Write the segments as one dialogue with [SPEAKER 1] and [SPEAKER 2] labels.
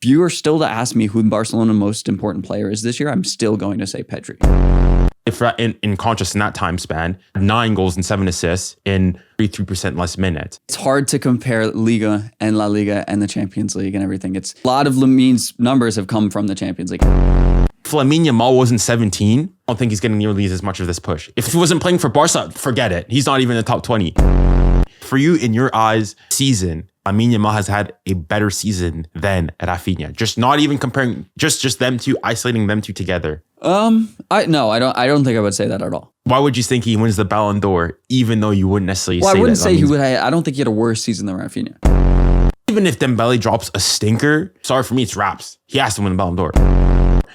[SPEAKER 1] you were still to ask me who Barcelona's most important player is this year, I'm still going to say Pedri.
[SPEAKER 2] If in contrast, in that time span, 9 goals and 7 assists in 33% less minutes.
[SPEAKER 1] It's hard to compare Liga and La Liga and the Champions League and everything. It's a lot of Lamin's numbers have come from the Champions League.
[SPEAKER 2] If Lamine Yamal wasn't 17, I don't think he's getting nearly as much of this push. If he wasn't playing for Barca, forget it. He's not even in the top 20. For you, in your eyes, season, Lamine Yamal has had a better season than Raphinha. Just not even comparing, just them two, isolating them two together.
[SPEAKER 1] I don't think I would say that at all.
[SPEAKER 2] Why would you think he wins the Ballon d'Or, even though you wouldn't necessarily say that?
[SPEAKER 1] I wouldn't say he would. I don't think he had a worse season than Raphinha.
[SPEAKER 2] Even if Dembele drops a stinker, sorry for me, it's Raps. He has to win the Ballon d'Or.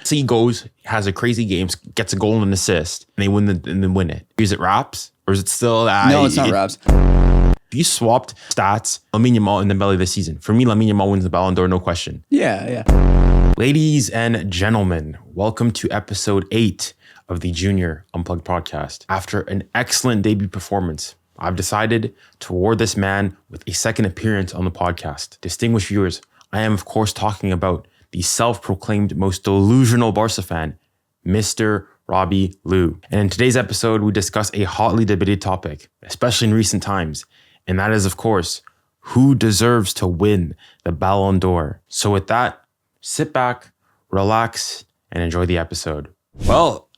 [SPEAKER 2] So he goes, has a crazy game, gets a goal and an assist, and they win it. Is it Raps? Or is it still...
[SPEAKER 1] no, it's not Raps.
[SPEAKER 2] If you swapped stats, Lamine Yamal and Dembele this season, for me, Lamine Yamal wins the Ballon d'Or, no question.
[SPEAKER 1] Yeah.
[SPEAKER 2] Ladies and gentlemen, welcome to episode 8 of the Junior Unplugged podcast. After an excellent debut performance, I've decided to award this man with a second appearance on the podcast. Distinguished viewers, I am of course talking about the self-proclaimed most delusional Barca fan, Mr. Robbie Lou. And in today's episode, we discuss a hotly debated topic, especially in recent times, and that is, of course, who deserves to win the Ballon d'Or. So with that, sit back, relax, and enjoy the episode. Well,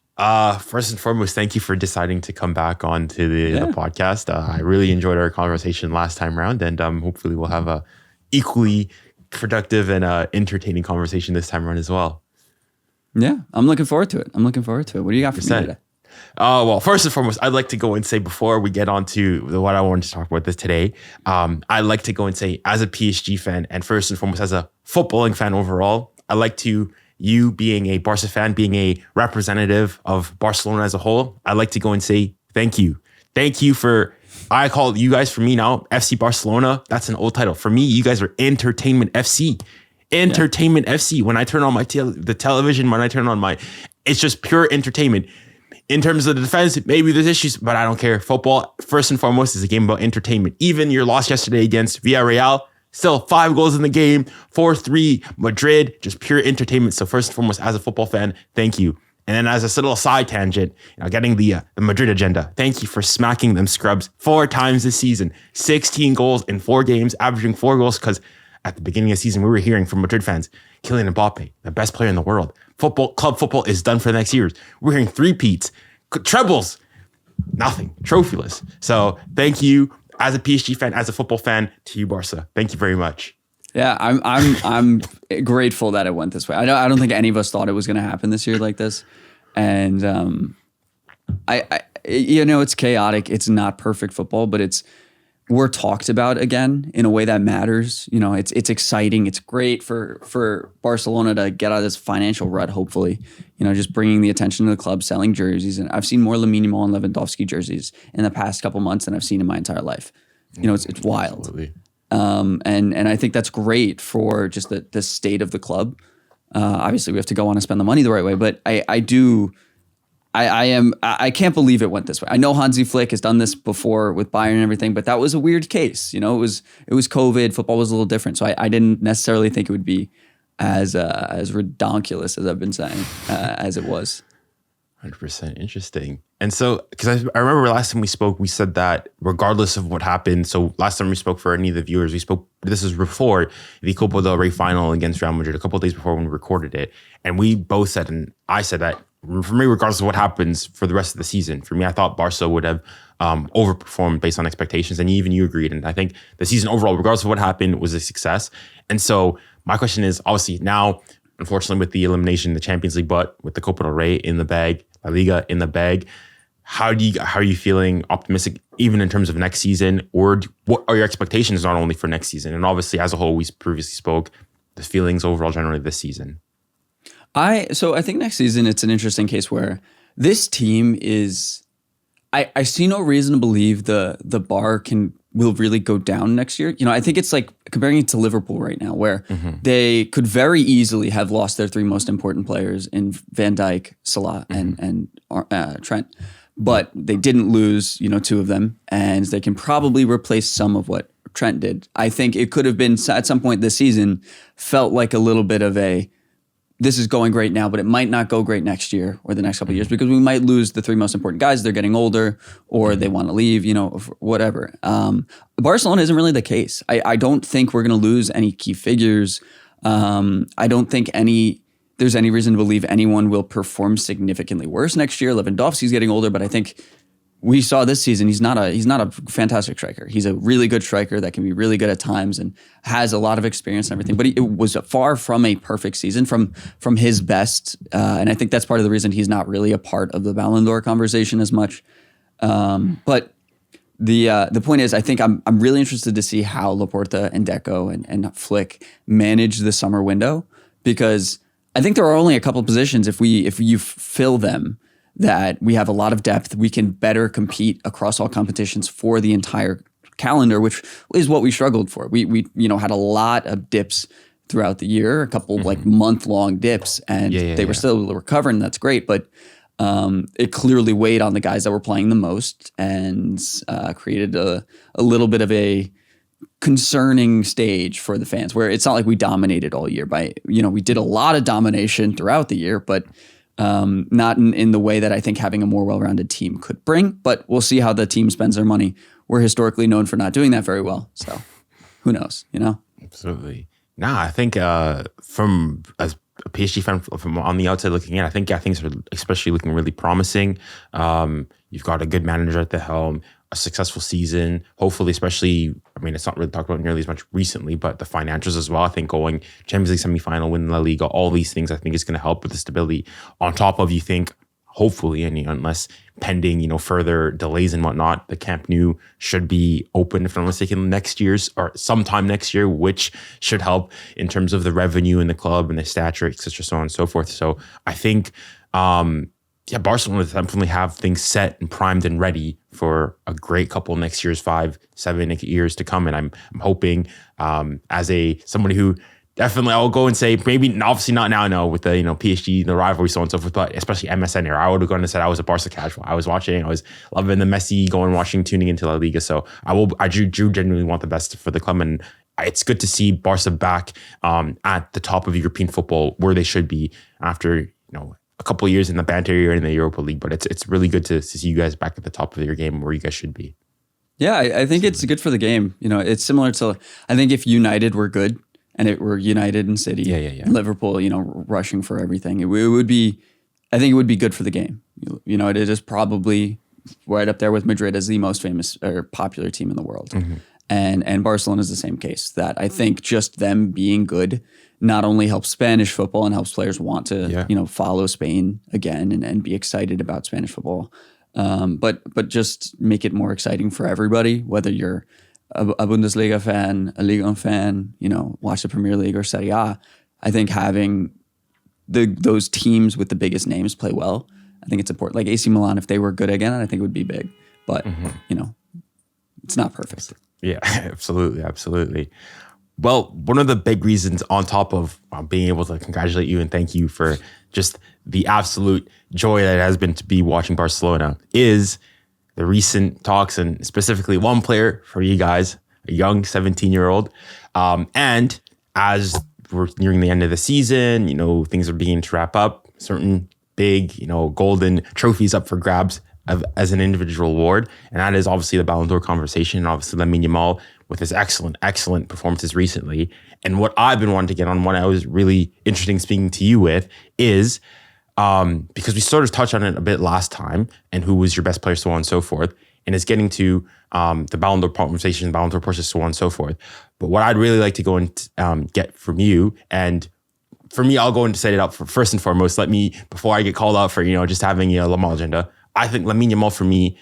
[SPEAKER 2] first and foremost, thank you for deciding to come back onto the podcast. I really enjoyed our conversation last time around, and hopefully we'll have a equally productive and entertaining conversation this time around as well.
[SPEAKER 1] Yeah, I'm looking forward to it. What do you got for me today?
[SPEAKER 2] Well, first and foremost, I'd like to go and say before we get on to what I wanted to talk about this today, I'd like to go and say as a PSG fan and first and foremost as a footballing fan overall, I'd like to, you being a Barca fan, being a representative of Barcelona as a whole, I'd like to go and say thank you. Thank you for, I call you guys, for me now, FC Barcelona, that's an old title. For me, you guys are Entertainment FC. Entertainment FC. When I turn on the television, when I turn on it's just pure entertainment. In terms of the defense, maybe there's issues, but I don't care. Football, first and foremost, is a game about entertainment. Even your loss yesterday against Villarreal, still 5 goals in the game, 4-3, Madrid, just pure entertainment. So first and foremost, as a football fan, thank you. And then as a little side tangent, getting the Madrid agenda, thank you for smacking them scrubs 4 times this season. 16 goals in 4 games, averaging 4 goals, because at the beginning of the season, we were hearing from Madrid fans, Kylian Mbappe, the best player in the world. Club football is done for the next years. We're hearing 3-peats, trebles, nothing, trophyless. So thank you as a PSG fan, as a football fan, to you, Barca. Thank you very much.
[SPEAKER 1] Yeah, I'm grateful that it went this way. I don't think any of us thought it was going to happen this year like this, and it's chaotic. It's not perfect football, but we're talked about again in a way that matters. It's exciting. It's great for Barcelona to get out of this financial rut, hopefully. Just bringing the attention to the club, selling jerseys. And I've seen more Lamine Yamal and Lewandowski jerseys in the past couple months than I've seen in my entire life. It's wild. Absolutely. And I think that's great for just the state of the club. Obviously, we have to go on and spend the money the right way, but I can't believe it went this way. I know Hansi Flick has done this before with Bayern and everything, but that was a weird case. It was COVID. Football was a little different, so I didn't necessarily think it would be as redonkulous as I've been saying as it was.
[SPEAKER 2] 100% interesting. And so, because I remember last time we spoke, we said that regardless of what happened, so last time we spoke for any of the viewers, this is before the Copa del Rey final against Real Madrid, a couple of days before when we recorded it. And we both said, and I said that, for me, regardless of what happens for the rest of the season, for me, I thought Barca would have overperformed based on expectations. And even you agreed. And I think the season overall, regardless of what happened, was a success. And so my question is, obviously now, unfortunately, with the elimination in the Champions League, but with the Copa del Rey in the bag, La Liga in the bag, how are you feeling optimistic, even in terms of next season? Or what are your expectations not only for next season? And obviously, as a whole, we previously spoke, the feelings overall generally this season.
[SPEAKER 1] So I think next season, it's an interesting case where this team is, I see no reason to believe the bar will really go down next year. I think it's like comparing it to Liverpool right now, where they could very easily have lost their 3 most important players in Van Dijk, Salah, and Trent. But they didn't lose, 2 of them, and they can probably replace some of what Trent did. I think it could have been at some point this season felt like a little bit of this is going great now, but it might not go great next year or the next couple of years because we might lose the three most important guys. They're getting older or they want to leave, whatever. Barcelona isn't really the case. I don't think we're going to lose any key figures. I don't think there's any reason to believe anyone will perform significantly worse next year. Lewandowski's getting older, but I think we saw this season he's not a fantastic striker. He's a really good striker that can be really good at times and has a lot of experience and everything. But it was far from a perfect season from his best, and I think that's part of the reason he's not really a part of the Ballon d'Or conversation as much. But the point is, I think I'm really interested to see how Laporta and Deco and Flick manage the summer window, because I think there are only a couple of positions if you fill them that we have a lot of depth, we can better compete across all competitions for the entire calendar, which is what we struggled for. We had a lot of dips throughout the year, a couple like month-long dips, and they were still recovering. That's great, but it clearly weighed on the guys that were playing the most and created a little bit of a concerning stage for the fans, where it's not like we dominated all year. We did a lot of domination throughout the year, but not in the way that I think having a more well-rounded team could bring. But we'll see how the team spends their money. We're historically known for not doing that very well. So who knows,
[SPEAKER 2] Absolutely. I think from as a PSG fan from on the outside looking in, I think things are especially looking really promising. You've got a good manager at the helm, a successful season, hopefully, especially, it's not really talked about nearly as much recently, but the financials as well. I think going Champions League semifinal, winning La Liga, all these things I think is going to help with the stability. On top of, you think, hopefully, and unless pending, further delays and whatnot, the Camp Nou should be open, if I'm not mistaken, sometime next year, which should help in terms of the revenue in the club and the stature, et cetera, so on and so forth. So I think, Barcelona definitely have things set and primed and ready for a great couple next year's 5-7 years to come. And I'm hoping, as somebody who definitely, I'll go and say, maybe obviously not now, no, with the PSG, the rivalry, so on and so forth, but especially MSN era, I would have gone and said I was a Barca casual. I was loving the Messi tuning into La Liga. So I do genuinely want the best for the club, and it's good to see Barca back at the top of European football where they should be after a couple of years in the banter year in the Europa League. But it's really good to see you guys back at the top of your game where you guys should be.
[SPEAKER 1] Yeah, I think it's good for the game. It's similar to, I think if United were good and it were United and City, and Liverpool, rushing for everything, it would be, I think it would be good for the game. It is probably right up there with Madrid as the most famous or popular team in the world. And Barcelona is the same case, that I think just them being good not only helps Spanish football and helps players want to, follow Spain again and be excited about Spanish football, but just make it more exciting for everybody, whether you're a Bundesliga fan, a Liga fan, watch the Premier League or Serie A. I think having those teams with the biggest names play well, I think it's important. Like AC Milan, if they were good again, I think it would be big. But, it's not perfect.
[SPEAKER 2] Yeah, absolutely. Well, one of the big reasons on top of being able to congratulate you and thank you for just the absolute joy that it has been to be watching Barcelona is the recent talks, and specifically one player for you guys, a young 17-year-old. And as we're nearing the end of the season, things are beginning to wrap up, certain big, golden trophies up for grabs as an individual award. And that is obviously the Ballon d'Or conversation, and obviously Lamine Yamal with his excellent performances recently. And what I've been wanting to get on, what I was really interesting speaking to you with is, because we sort of touched on it a bit last time, and who was your best player, so on and so forth, and it's getting to the Ballon d'Or conversation, Ballon d'Or process, so on and so forth. But what I'd really like to go and get from you, and for me, I'll go and set it up for first and foremost. Before I get called out for, just having a Lamar agenda, I think Lamine Yamal for me,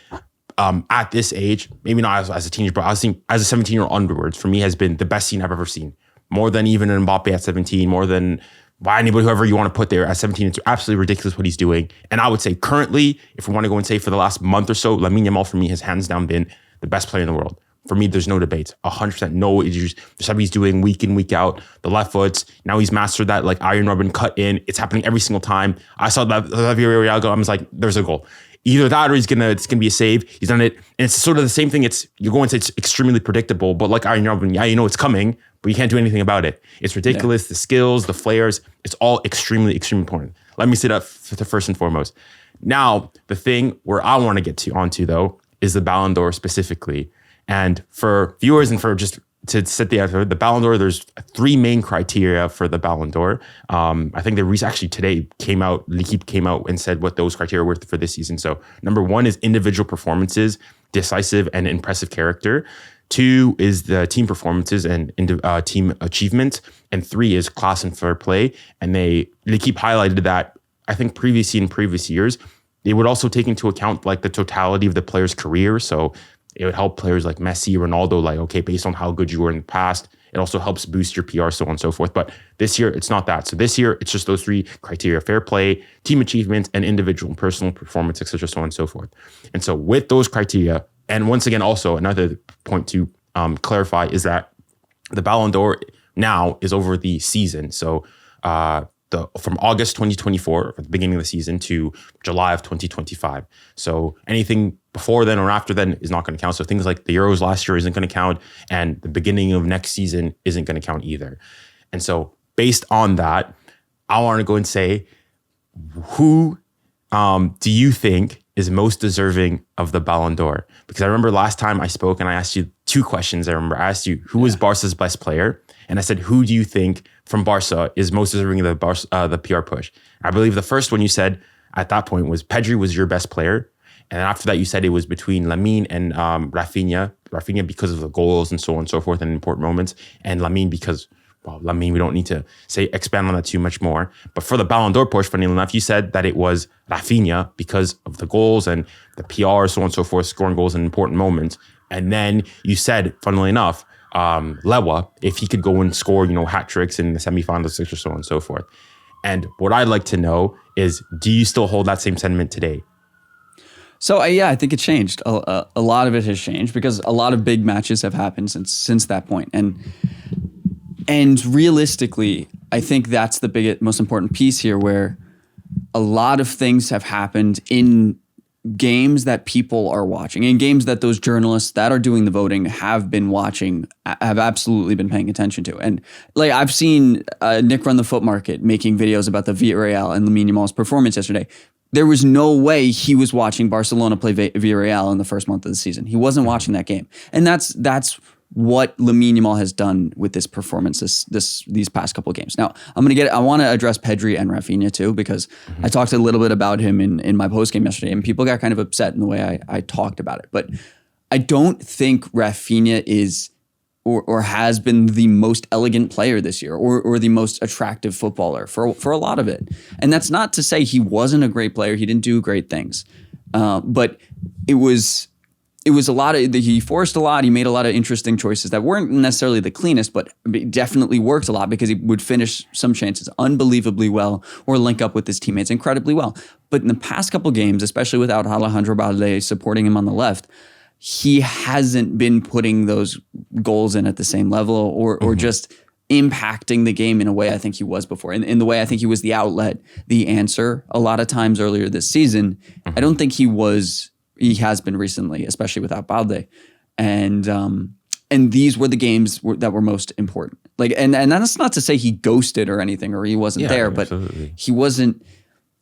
[SPEAKER 2] at this age, maybe not as a teenager, but I was thinking as a 17-year-old onwards, for me has been the best scene I've ever seen. More than even an Mbappe at 17, more than anybody, whoever you want to put there at 17. It's absolutely ridiculous what he's doing. And I would say currently, if we want to go and say for the last month or so, Lamine Yamal for me has hands down been the best player in the world. For me, there's no debate. 100%. No, just what he's doing week in, week out. The left foot. Now he's mastered that Iron Robin cut in. It's happening every single time. I saw that Villarreal goal. I was like, there's a goal. either that or it's gonna be a save. He's done it, and it's sort of the same thing. You're going to say it's extremely predictable, but like Arjen Robben, yeah, you know it's coming, but you can't do anything about it. It's ridiculous. Yeah. The skills, the flares, it's all extremely important. Let me say that first and foremost. Now, the thing where I want to get onto though is the Ballon d'Or specifically, and for viewers and for just to set the Ballon d'Or, there's 3 main criteria for the Ballon d'Or. I think actually today L'Équipe came out and said what those criteria were for this season. So number 1 is individual performances, decisive and impressive character. 2 is the team performances and team achievement. And 3 is class and fair play. And L'Équipe highlighted that, I think previously in previous years, they would also take into account like the totality of the player's career. So it would help players like Messi, Ronaldo, like, okay, based on how good you were in the past, it also helps boost your PR, so on and so forth. But this year, it's not that. So this year, it's just those 3 criteria: fair play, team achievement, and individual and personal performance, etc., so on and so forth. And so with those criteria, and once again, also another point to clarify is that the Ballon d'Or now is over the season. So from August 2024, at the beginning of the season, to July of 2025. So anything before then or after then is not going to count. So things like the Euros last year isn't going to count, and the beginning of next season isn't going to count either. And so based on that, I want to go and say, who do you think is most deserving of the Ballon d'Or? Because I remember last time I spoke and I asked you 2 questions. I asked you, who is Barca's best player? And I said, who do you think from Barca is most deserving of the PR push? I believe the first one you said at that point was Pedri was your best player. And after that, you said it was between Lamine and Raphinha. Raphinha because of the goals and so on and so forth and important moments. And Lamine because, well, Lamine, we don't need to expand on that too much more. But for the Ballon d'Or push, funny enough, you said that it was Raphinha because of the goals and the PR, so on and so forth, scoring goals in important moments. And then you said, funnily enough, 𝙍𝙊𝘾, if he could go and score, hat tricks in the semifinals, or so on and so forth. And what I'd like to know is, do you still hold that same sentiment today?
[SPEAKER 1] So yeah, I think it changed. A lot of it has changed because a lot of big matches have happened since that point. And realistically, I think that's the most important piece here, where a lot of things have happened in games that people are watching, in games that those journalists that are doing the voting have been watching, have absolutely been paying attention to. And like I've seen Nick Run the Foot Market making videos about the Villarreal and Lamine Yamal's performance yesterday. There was no way he was watching Barcelona play Villarreal in the first month of the season. He wasn't watching that game. And that's what Lamine Yamal has done with this performance these past couple of games. Now, I want to address Pedri and Raphinha too, because I talked a little bit about him in my postgame yesterday, and people got kind of upset in the way I talked about it. But I don't think Raphinha is or has been the most elegant player this year, or the most attractive footballer for a lot of it. And that's not to say he wasn't a great player. He didn't do great things. But it was a lot of, he forced a lot. He made a lot of interesting choices that weren't necessarily the cleanest, but it definitely worked a lot because he would finish some chances unbelievably well or link up with his teammates incredibly well. But in the past couple games, especially without Alejandro Balde supporting him on the left, he hasn't been putting those goals in at the same level or just impacting the game in a way I think he was before. In the way I think he was the outlet, the answer a lot of times earlier this season. I don't think he has been recently, especially without Balde. And these were the games that were most important. Like, and that's not to say he ghosted or anything, or he wasn't there, but absolutely. He wasn't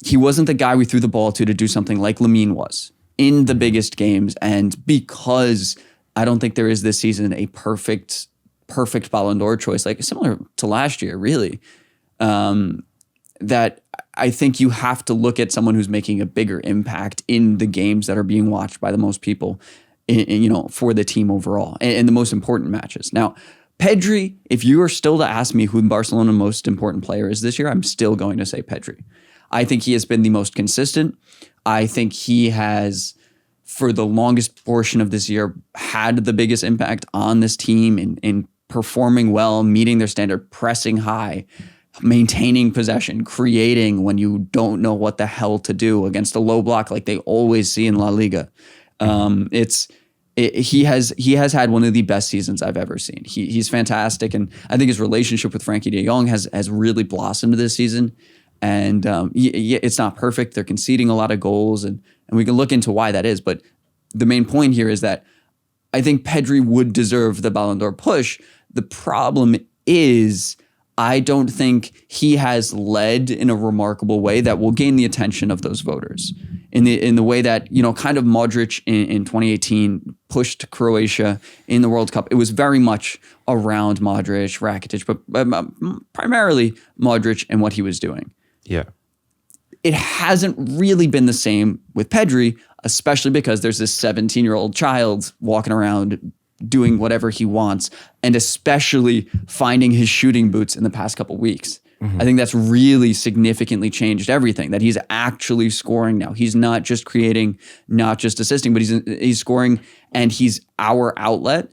[SPEAKER 1] the guy we threw the ball to do something like Lamine was in the biggest games. And because I don't think there is this season a perfect Ballon d'Or choice, like similar to last year, really, that I think you have to look at someone who's making a bigger impact in the games that are being watched by the most people, for the team overall, and the most important matches. Now, Pedri, if you are still to ask me who Barcelona's most important player is this year, I'm still going to say Pedri. I think he has been the most consistent. I think he has, for the longest portion of this year, had the biggest impact on this team in performing well, meeting their standard, pressing high, maintaining possession, creating when you don't know what the hell to do against a low block like they always see in La Liga. He has had one of the best seasons I've ever seen. He's fantastic, and I think his relationship with Frankie de Jong has really blossomed this season. And it's not perfect. They're conceding a lot of goals, And we can look into why that is. But the main point here is that I think Pedri would deserve the Ballon d'Or push. The problem is I don't think he has led in a remarkable way that will gain the attention of those voters in the way that, kind of Modric in 2018 pushed Croatia in the World Cup. It was very much around Modric, Rakitic, but primarily Modric and what he was doing.
[SPEAKER 2] Yeah.
[SPEAKER 1] It hasn't really been the same with Pedri, especially because there's this 17-year-old child walking around doing whatever he wants, and especially finding his shooting boots in the past couple weeks. Mm-hmm. I think that's really significantly changed everything, that he's actually scoring now. He's not just creating, not just assisting, but he's scoring, and he's our outlet.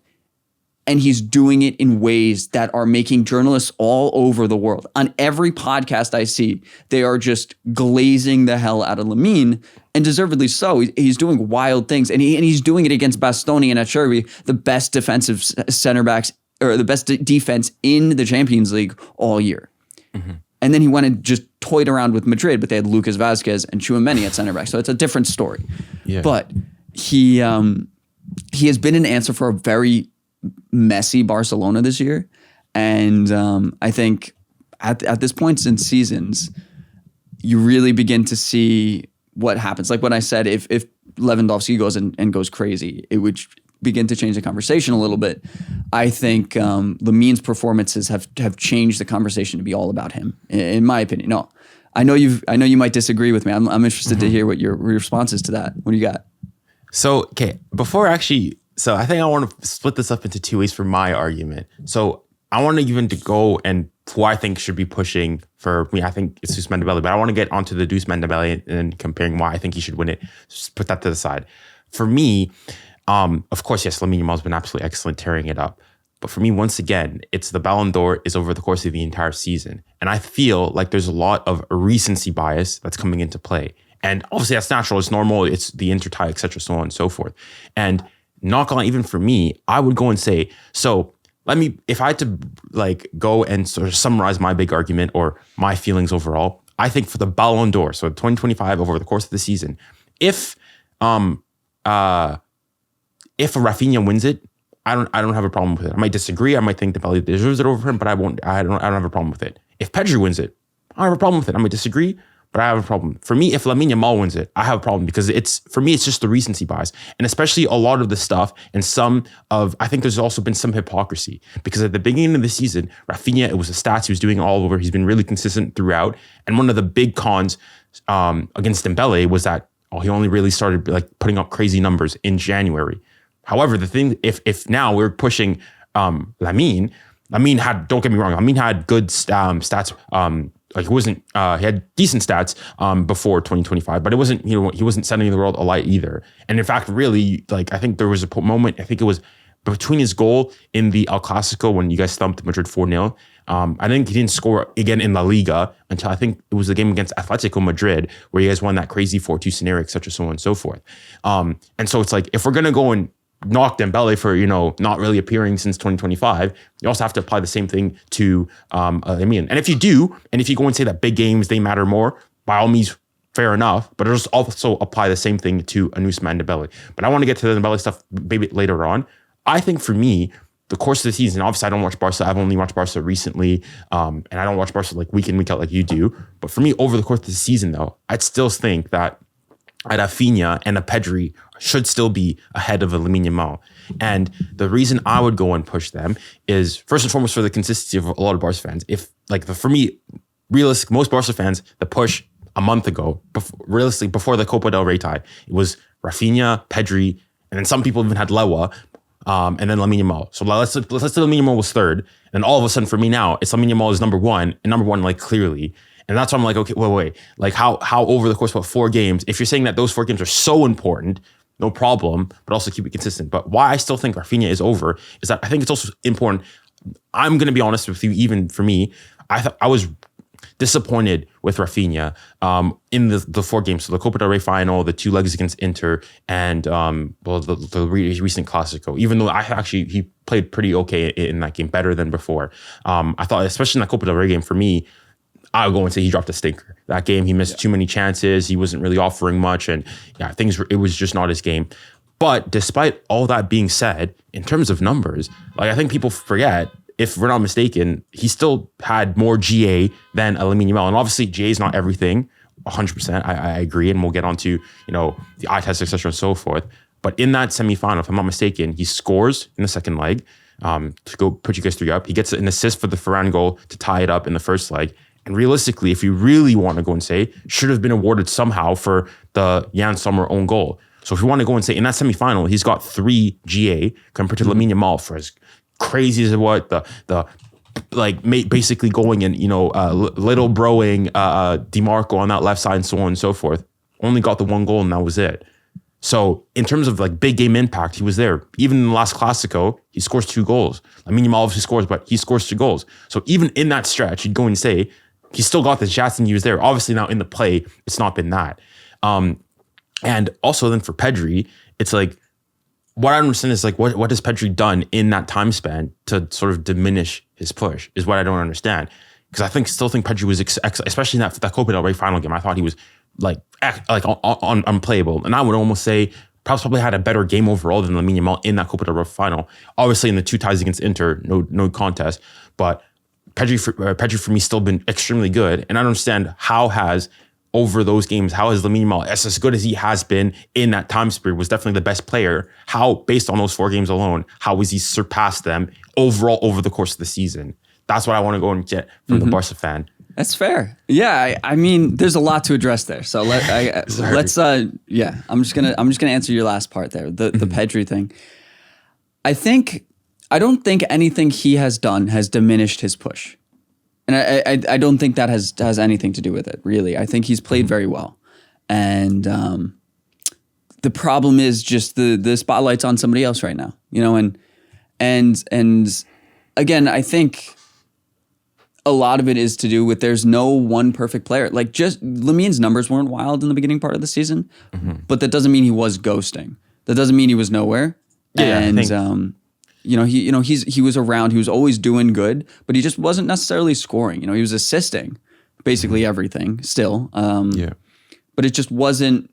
[SPEAKER 1] And he's doing it in ways that are making journalists all over the world. On every podcast I see, they are just glazing the hell out of Lamine, and deservedly so. He's doing wild things, and he's doing it against Bastoni and 𝙍𝙊𝘾𝙾𝙎, the best defensive center backs, or the best defense in the Champions League all year. Mm-hmm. And then he went and just toyed around with Madrid, but they had Lucas Vázquez and 𝙍𝙊𝘾𝙾𝙎 at center back, so it's a different story. Yeah. But he has been an answer for a very messy Barcelona this year, and I think at this point in seasons, you really begin to see what happens. Like when I said, if Lewandowski goes and goes crazy, it would begin to change the conversation a little bit. I think Lamine's performances have changed the conversation to be all about him, in my opinion. No, I know you might disagree with me. I'm interested to hear what your response is to that. What do you got?
[SPEAKER 2] So So I think I want to split this up into two ways for my argument. So I want to even to go and who I think should be pushing for me. I think it's 𝙍𝙊𝘾𝙾𝙎, but I want to get onto the 𝙍𝙊𝘾𝙾𝙎 and comparing why I think he should win it. Just put that to the side. For me, of course, yes, Lamine Yamal's been absolutely excellent, tearing it up. But for me, once again, it's the Ballon d'Or is over the course of the entire season. And I feel like there's a lot of recency bias that's coming into play. And obviously that's natural, it's normal, it's the intertie, etc., so on and so forth. And not gonna lie, even for me, I would go and say, so if I had to go and sort of summarize my big argument or my feelings overall, I think for the Ballon d'Or, so 2025 over the course of the season, if Raphinha wins it, I don't have a problem with it. I might disagree. I might think Dembele deserves it over him, but I don't have a problem with it. If Pedri wins it, I don't have a problem with it. I might disagree, but I have a problem. For me, if Lamine Yamal wins it, I have a problem because it's just the recency bias. And especially a lot of the stuff and I think there's also been some hypocrisy because at the beginning of the season, Raphinha, it was the stats he was doing all over. He's been really consistent throughout. And one of the big cons against Dembele was that he only really started putting up crazy numbers in January. However, the thing, if now we're pushing Lamine had, don't get me wrong, Lamine had good stats. He had decent stats before 2025, but it wasn't, he wasn't setting the world alight either. And in fact, really, I think there was a moment, I think it was between his goal in the El Clasico when you guys thumped Madrid 4-0. I think he didn't score again in La Liga until I think it was the game against Atletico Madrid where you guys won that crazy 4-2 scenario, etc., so on and so forth. And so it's if we're going to go and knock Dembele for, not really appearing since 2025, you also have to apply the same thing to Lamine. And if you do, and if you go and say that big games, they matter more, by all means, fair enough, but it'll also apply the same thing to 𝙍𝙊𝘾𝙾𝙎 Dembele. But I want to get to the Dembele stuff maybe later on. I think for me, the course of the season, obviously I don't watch Barca. I've only watched Barca recently, and I don't watch Barca week in, week out like you do. But for me, over the course of the season, though, I'd still think that Raphinha and Pedri should still be ahead of a Lamine Yamal. And the reason I would go and push them is first and foremost for the consistency of a lot of Barca fans. For me, realistic, most Barca fans, the push a month ago, before the Copa del Rey tie, it was Raphinha, Pedri, and then some people even had Lewa, and then Lamine Yamal. So let's say Lamine Yamal was third, and all of a sudden for me now, it's Lamine Yamal is number one, and number one clearly. And that's why I'm okay, wait. How over the course of 4 games, if you're saying that those 4 games are so important, no problem, but also keep it consistent. But why I still think Raphinha is over is that I think it's also important. I'm going to be honest with you, even for me, I was disappointed with Raphinha in the 4 games. So the Copa del Rey final, the 2 legs against Inter, and the recent Clasico. Even though he played pretty okay in that game, better than before. I thought, especially in that Copa del Rey game, for me, I'll go and say he dropped a stinker. That game, he missed too many chances. He wasn't really offering much. And yeah, it was just not his game. But despite all that being said, in terms of numbers, like I think people forget, if we're not mistaken, he still had more GA than Lamine Yamal. And obviously GA is not everything, 100%. I agree. And we'll get onto, the eye test, etc. and so forth. But in that semifinal, if I'm not mistaken, he scores in the second leg to go put you guys 3 up. He gets an assist for the Ferran goal to tie it up in the first leg. And realistically, if you really want to go and say, should have been awarded somehow for the Yann Sommer own goal. So if you want to go and say, in that semifinal, he's got 3 GA compared to Lamine Yamal for as crazy as what basically going and little broing DiMarco on that left side and so on and so forth. Only got the 1 goal and that was it. So in terms of like big game impact, he was there. Even in the last Clasico, he scores 2 goals. Lamine Yamal obviously scores, but he scores 2 goals. So even in that stretch, you'd go and say he still got the shots and he was there. Obviously now in the play, it's not been that. And also then for Pedri, it's like, what I understand is like, what has Pedri done in that time span to sort of diminish his push is what I don't understand. Because I still think Pedri was, especially in that Copa del Rey final game, I thought he was unplayable. And I would almost say probably had a better game overall than Lamine Yamal in that Copa del Rey final. Obviously in the 2 ties against Inter, no contest. But Pedri for me still been extremely good. And I don't understand over those games, how has Lamine Yamal, as good as he has been in that time period, was definitely the best player. How, based on those 4 games alone, how has he surpassed them overall over the course of the season? That's what I want to go and get from the Barca fan.
[SPEAKER 1] That's fair. Yeah, I mean, there's a lot to address there. So let's. I'm just gonna answer your last part there, the Pedri thing. I don't think anything he has done has diminished his push. And I don't think that has anything to do with it, really. I think he's played very well. And the problem is just the spotlight's on somebody else right now, and again, I think a lot of it is to do with there's no one perfect player. Like just Lamine's numbers weren't wild in the beginning part of the season, but that doesn't mean he was ghosting. That doesn't mean he was nowhere.
[SPEAKER 2] Yeah,
[SPEAKER 1] and he was around. He was always doing good, but he just wasn't necessarily scoring. He was assisting basically everything still. But it just wasn't,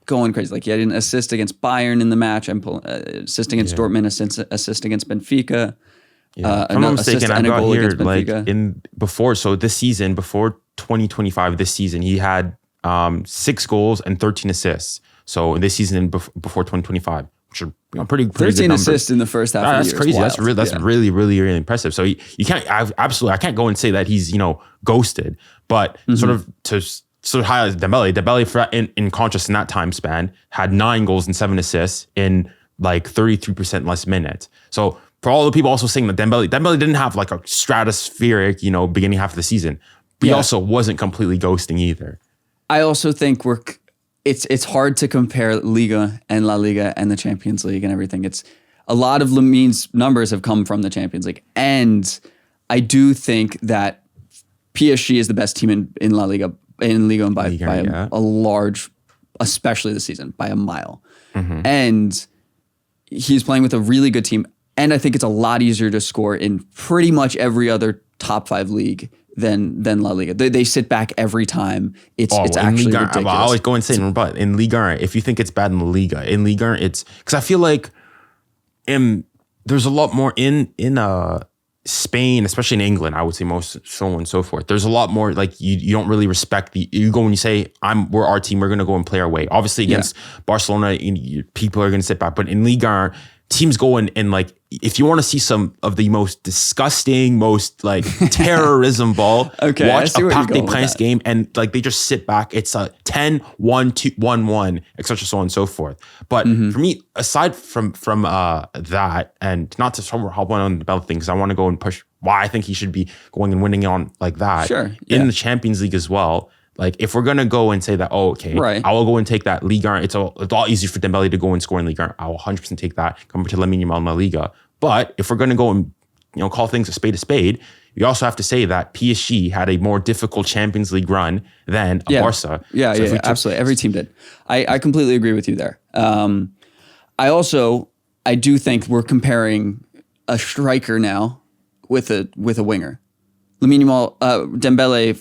[SPEAKER 1] going crazy. Like he had an assist against Bayern in the match, and assist against Dortmund, assist against Benfica.
[SPEAKER 2] Yeah. If I'm not mistaken, I got here so this season, before 2025, this season, he had 6 goals and 13 assists. So this season before 2025, which are pretty
[SPEAKER 1] 13 assists in the first half of the year.
[SPEAKER 2] That's crazy. That's really, really, really impressive. So you can't, I can't go and say that he's, ghosted, but sort of highlight Dembele in contrast in that time span had 9 goals and 7 assists in like 33% less minutes. So for all the people also saying that Dembele didn't have like a stratospheric, beginning half of the season, but he also wasn't completely ghosting either.
[SPEAKER 1] I also think it's hard to compare Liga and La Liga and the Champions League and everything. It's a lot of Lamine's numbers have come from the Champions League. And I do think that PSG is the best team in La Liga, in Liga, and by a large, especially this season, by a mile. And he's playing with a really good team. And I think it's a lot easier to score in pretty much every other top 5 league than La Liga. They sit back every time. It's actually ridiculous.
[SPEAKER 2] I always go and say, but in Ligue 1, if you think it's bad in La Liga, in Ligue 1, it's because I feel like there's a lot more in Spain, especially in England, I would say most so on and so forth. There's a lot more like you don't really respect you go and you say we're our team, we're going to go and play our way. Obviously against Barcelona, people are going to sit back, but in Ligue 1, teams go and like, if you want to see some of the most disgusting, most like terrorism ball, watch a Parc des Princes game, and like they just sit back. It's a 10-1, 2-1-1, etc. so on and so forth. But for me, aside from that, and not to hop on the belt thing, because I want to go and push why I think he should be going and winning on like that. In the Champions League as well. Like, if we're going to go and say that, I will go and take that Ligue 1. It's a lot easier for Dembele to go and score in Ligue 1. I will 100% take that compared to Lamine Yamal in La Liga. But if we're going to go and call things a spade, you also have to say that PSG had a more difficult Champions League run than Barca.
[SPEAKER 1] Absolutely. Every team did. I completely agree with you there. I do think we're comparing a striker now with a winger. Lamine Yamal, Dembele,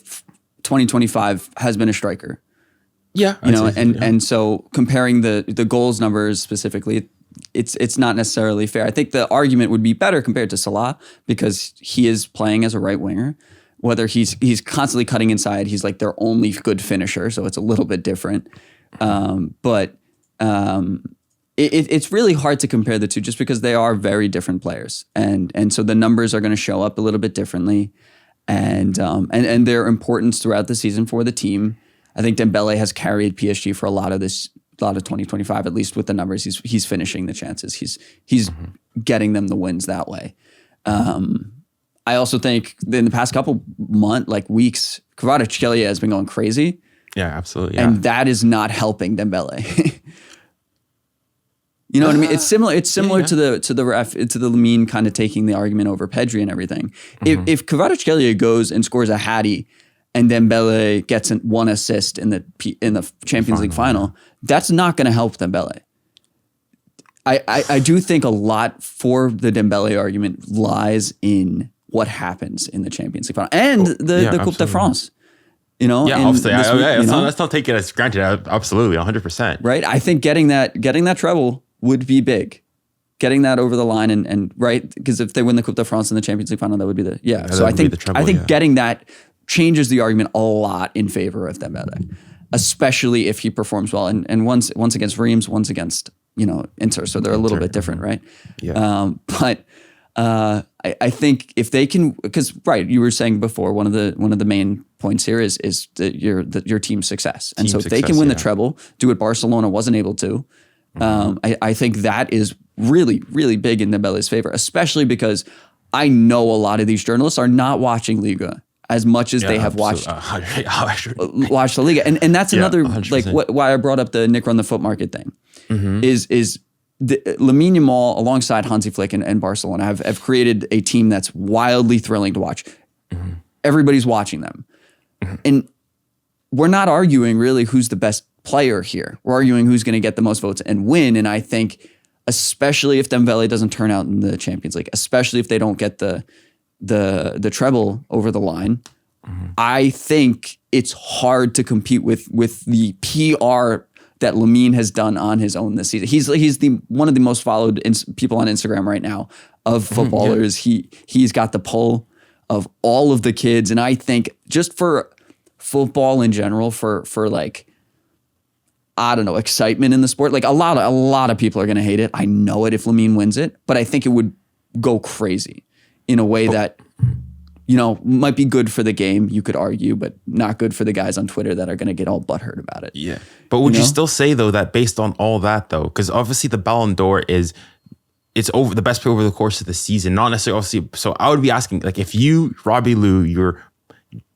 [SPEAKER 1] 2025 has been a striker.
[SPEAKER 2] Yeah,
[SPEAKER 1] and so comparing the goals numbers specifically, it's not necessarily fair. I think the argument would be better compared to Salah because he is playing as a right winger. Whether he's constantly cutting inside, he's like their only good finisher, so it's a little bit different. It's really hard to compare the two just because they are very different players, and so the numbers are going to show up a little bit differently, and their importance throughout the season for the team. I think Dembele has carried PSG for a lot of 2025, at least with the numbers. He's finishing the chances. He's getting them the wins that way. I also think in the past couple weeks, 𝙍𝙬𝘽𝘽𝙬 has been going crazy.
[SPEAKER 2] Yeah, absolutely. Yeah.
[SPEAKER 1] And that is not helping Dembele. You know what I mean? It's similar to the Lamine kind of taking the argument over Pedri and everything. If 𝙍𝙬𝘽𝘽𝘽 goes and scores a hattie and Dembele gets one assist in the Champions League final, that's not going to help Dembele. I do think a lot for the Dembele argument lies in what happens in the Champions League final and the Coupe de France. You know,
[SPEAKER 2] obviously, let's not take it as granted. Absolutely, 100%.
[SPEAKER 1] Right. I think getting that treble would be big. Getting that over the line and right, because if they win the Coupe de France in the Champions League final, that would be So I think getting that changes the argument a lot in favor of Dembele, especially if he performs well. And once against Reims, once against Inter, so they're a little bit different, right?
[SPEAKER 2] Yeah.
[SPEAKER 1] I think if they can, because you were saying before, one of the main points here is your team's success, and so if they can win the treble, do what Barcelona wasn't able to, I think that is really, really big in Dembele's favor, especially because I know a lot of these journalists are not watching Liga as much as they have watched the Liga, and that's another 100%. Why I brought up the Nick run the foot market thing is Lamine Yamal alongside Hansi Flick and Barcelona have created a team that's wildly thrilling to watch. Everybody's watching them, and we're not arguing really who's the best player here. We're arguing who's going to get the most votes and win. And I think, especially if Dembele doesn't turn out in the Champions League, especially if they don't get the treble over the line, I think it's hard to compete with the PR that Lamine has done on his own this season. He's one of the most followed people on Instagram right now of footballers. He's got the pull of all of the kids, and I think just for football in general, for excitement in the sport, a lot of people are going to hate it. I know it if Lamine wins it, but I think it would go crazy in a way that might be good for the game, you could argue, but not good for the guys on Twitter that are going to get all butthurt about it.
[SPEAKER 2] Yeah. But would you still say, though, that based on all that, though, because obviously the Ballon d'Or it's over the best player over the course of the season, not necessarily, obviously. So I would be asking, if you, Robbie Lou, you're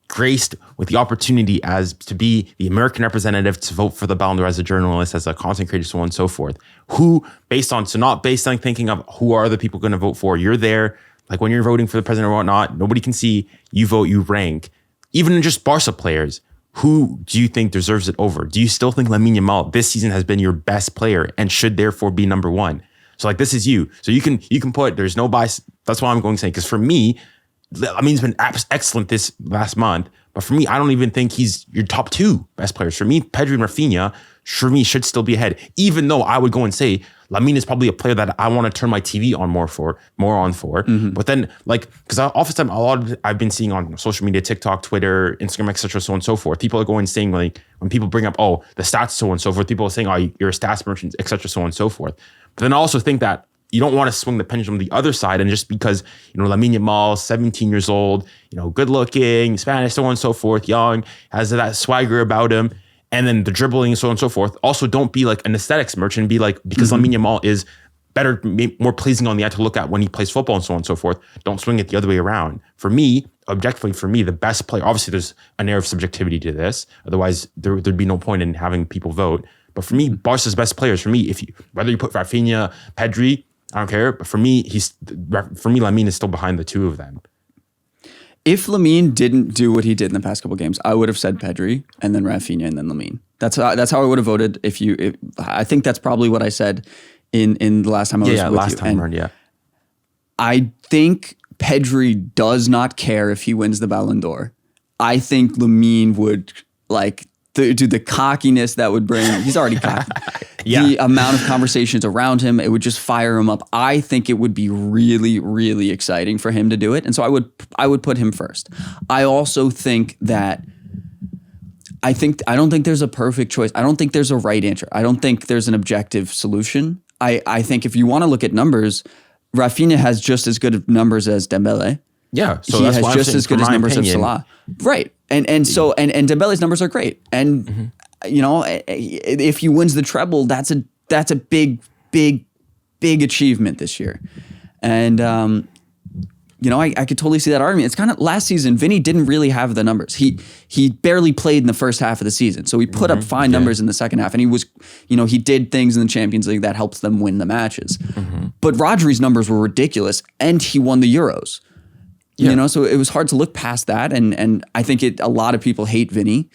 [SPEAKER 2] graced with the opportunity as to be the American representative to vote for the Ballon d'Or as a journalist, as a content creator, so on and so forth, not based on thinking of who are the people going to vote for, you're there, when you're voting for the president or whatnot, nobody can see, you vote, you rank. Even in just Barca players, who do you think deserves it over? Do you still think Lamine Yamal this season has been your best player and should therefore be number one? So this is you. So you can put, there's no bias. That's why I'm going to say, because for me, Lamine's been excellent this last month. But for me, I don't even think he's your top two best players. For me, Pedri and Raphinha, for me, should still be ahead. Even though I would go and say Lamine is probably a player that I want to turn my TV on more on for. But then, because oftentimes I've been seeing on social media, TikTok, Twitter, Instagram, etc., so on and so forth, people are going and saying, when people bring up, the stats, so on and so forth, people are saying, you're a stats merchant, etc., so on and so forth. But then I also think that you don't want to swing the pendulum the other side, and just because Lamine Yamal, 17 years old, good looking, Spanish, so on and so forth, young, has that swagger about him, and then the dribbling, so on and so forth. Also, don't be an aesthetics merchant. Be because Lamine Yamal is better, more pleasing on the eye to look at when he plays football and so on and so forth. Don't swing it the other way around. For me, objectively, the best player. Obviously, there's an air of subjectivity to this. Otherwise, there'd be no point in having people vote. But for me, Barca's best players. For me, whether you put Raphinha, Pedri, I don't care. But for me, Lamine is still behind the two of them.
[SPEAKER 1] If Lamine didn't do what he did in the past couple of games, I would have said Pedri and then Raphinha and then Lamine. That's how I would have voted. I think that's probably what I said in the last time I was with you.
[SPEAKER 2] Last time around, yeah.
[SPEAKER 1] I think Pedri does not care if he wins the Ballon d'Or. I think Lamine would the cockiness that would bring. He's already cocky. The amount of conversations around him, it would just fire him up. I think it would be really, really exciting for him to do it. And so I would put him first. I also think that I don't think there's a perfect choice. I don't think there's a right answer. I don't think there's an objective solution. I think if you want to look at numbers, Raphinha has just as good numbers as Dembele.
[SPEAKER 2] Yeah, so
[SPEAKER 1] he
[SPEAKER 2] that's
[SPEAKER 1] has
[SPEAKER 2] why
[SPEAKER 1] just
[SPEAKER 2] I'm saying,
[SPEAKER 1] as good as numbers
[SPEAKER 2] opinion,
[SPEAKER 1] of Salah. Right. And so Dembele's numbers are great. And you know, if he wins the treble, that's a big achievement this year. And you know, I could totally see that argument. It's kind of last season, Vinny didn't really have the numbers. He barely played in the first half of the season. So he put up fine numbers in the second half. And he was, you know, he did things in the Champions League that helps them win the matches. But Rodri's numbers were ridiculous and he won the Euros. You know, so it was hard to look past that. And I think a lot of people hate Vinny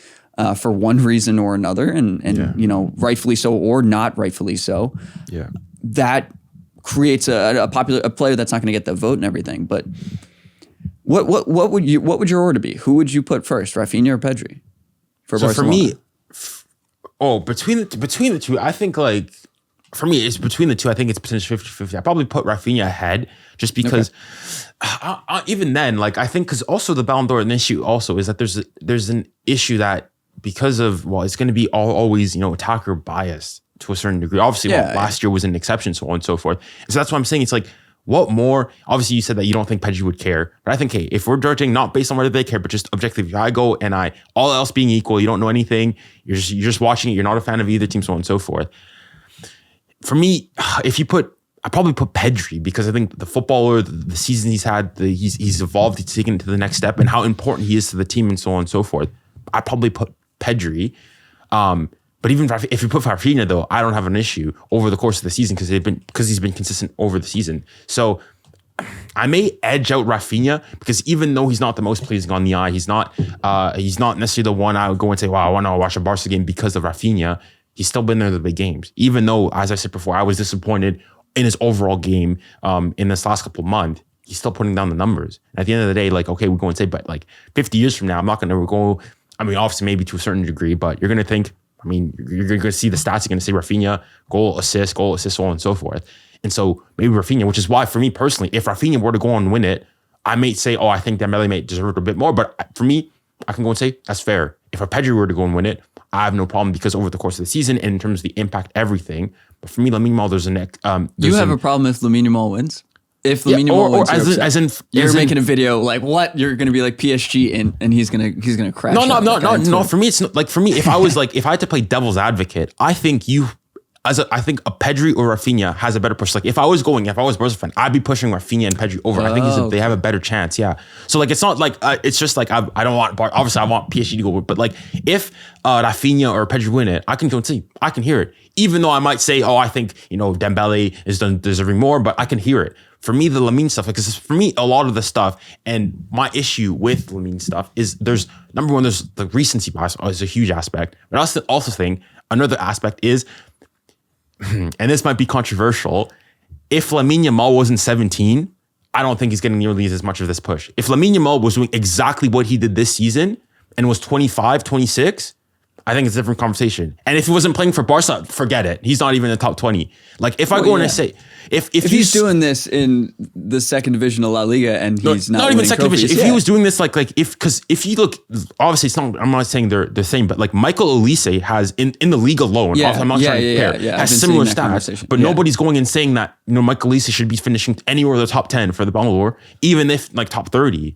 [SPEAKER 1] for one reason or another. And you know, rightfully so or not rightfully so.
[SPEAKER 2] Yeah.
[SPEAKER 1] That creates a player that's not going to get the vote and everything. But what would your order be? Who would you put first, Raphinha or Pedri? For Barcelona?
[SPEAKER 2] For me, between the two, I think like for me, it's between the two. I think it's potentially 50-50. I probably put Raphinha ahead just because even then, like I think because also the Ballon d'Or, an issue also is that there's an issue that because of, well, it's going to be always, you know, attacker bias to a certain degree. Obviously, last year was an exception, so on and so forth. And so that's why I'm saying it's like, what more? Obviously, you said that you don't think Pedri would care, but I think, hey, if we're judging not based on whether they care, but just objectively, I go and all else being equal, you don't know anything, you're just watching it, you're not a fan of either team, so on and so forth. For me, I probably put Pedri because I think the footballer, the season he's had, he's evolved, he's taken it to the next step, and how important he is to the team, and so on and so forth. I probably put Pedri. But even if you put Raphinha, though, I don't have an issue over the course of the season because he's been consistent over the season. So I may edge out Raphinha because even though he's not the most pleasing on the eye, he's not necessarily the one I would go and say, wow, I want to watch a Barca game because of Raphinha. He's still been there in the big games. Even though, as I said before, I was disappointed in his overall game in this last couple of months, he's still putting down the numbers. And at the end of the day, like, okay, we go and say, but like 50 years from now, I'm not going to go, I mean, obviously maybe to a certain degree, but you're going to think, I mean, you're going to see the stats. You're going to say Raphinha, goal, assist, so on and so forth. And so maybe Raphinha, which is why for me personally, if Raphinha were to go on and win it, I may say, oh, I think Dembele may deserve it a bit more. But for me, I can go and say, that's fair. If a Pedri were to go and win it, I have no problem because over the course of the season and in terms of the impact, everything. But for me, Lamine Yamal, there's
[SPEAKER 1] you have a problem if Lamine Yamal wins? If Lamine Yamal wins, you're making a video like what? You're going to be like PSG and he's going to crash.
[SPEAKER 2] No. For me, it's not, like for me. If I was like, if I had to play devil's advocate, I think I think a Pedri or Raphinha has a better push. Like if I was Barca fan, I'd be pushing Raphinha and Pedri over. I think they have a better chance. Yeah. So like it's not like it's just like I don't want obviously I want PSG to go, but like if Raphinha or Pedri win it, I can go and see. I can hear it. Even though I might say, oh, I think Dembele is deserving more, but I can hear it. For me, the Lamine stuff, because for me, a lot of the stuff and my issue with Lamine stuff is there's number one, there's the recency bias is a huge aspect, but I also think another aspect is, and this might be controversial, if Lamine Yamal wasn't 17, I don't think he's getting nearly as much of this push. If Lamine Yamal was doing exactly what he did this season and was 25, 26, I think it's a different conversation. And if he wasn't playing for Barca, forget it. He's not even in the top 20. Like if I go and I say, if
[SPEAKER 1] he's doing this in the second division of La Liga and he's not
[SPEAKER 2] even second
[SPEAKER 1] trophies,
[SPEAKER 2] division. If he was doing this because you look, obviously it's not, I'm not saying they're the same, but like Michael Olise has in the league alone, I'm not trying to compare, has similar stats, but nobody's going and saying that, Michael Olise should be finishing anywhere in the top 10 for the Ballon d'Or, even if like top 30.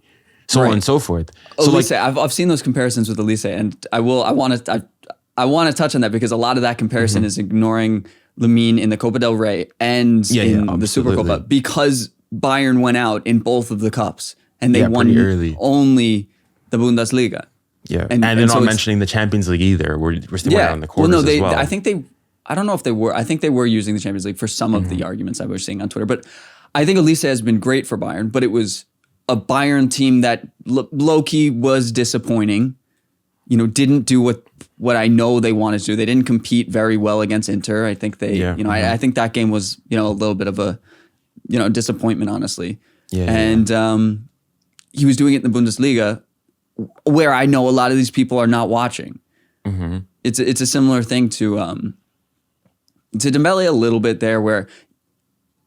[SPEAKER 2] So on and so forth. So
[SPEAKER 1] Olise, I've seen those comparisons with Olise, and I want to touch on that because a lot of that comparison is ignoring Lamine in the Copa del Rey and in the Supercopa because Bayern went out in both of the cups and they won only the Bundesliga.
[SPEAKER 2] Yeah, and they're not mentioning the Champions League either. We're still around the quarters as well.
[SPEAKER 1] I don't know if they were. I think they were using the Champions League for some of the arguments I was seeing on Twitter. But I think Olise has been great for Bayern, but it was a Bayern team that low-key was disappointing. Didn't do what I know they wanted to do. They didn't compete very well against Inter. I think I think that game was, a little bit of a, disappointment, honestly. And he was doing it in the Bundesliga, where I know a lot of these people are not watching.
[SPEAKER 2] Mm-hmm.
[SPEAKER 1] It's a similar thing to Dembele a little bit there, where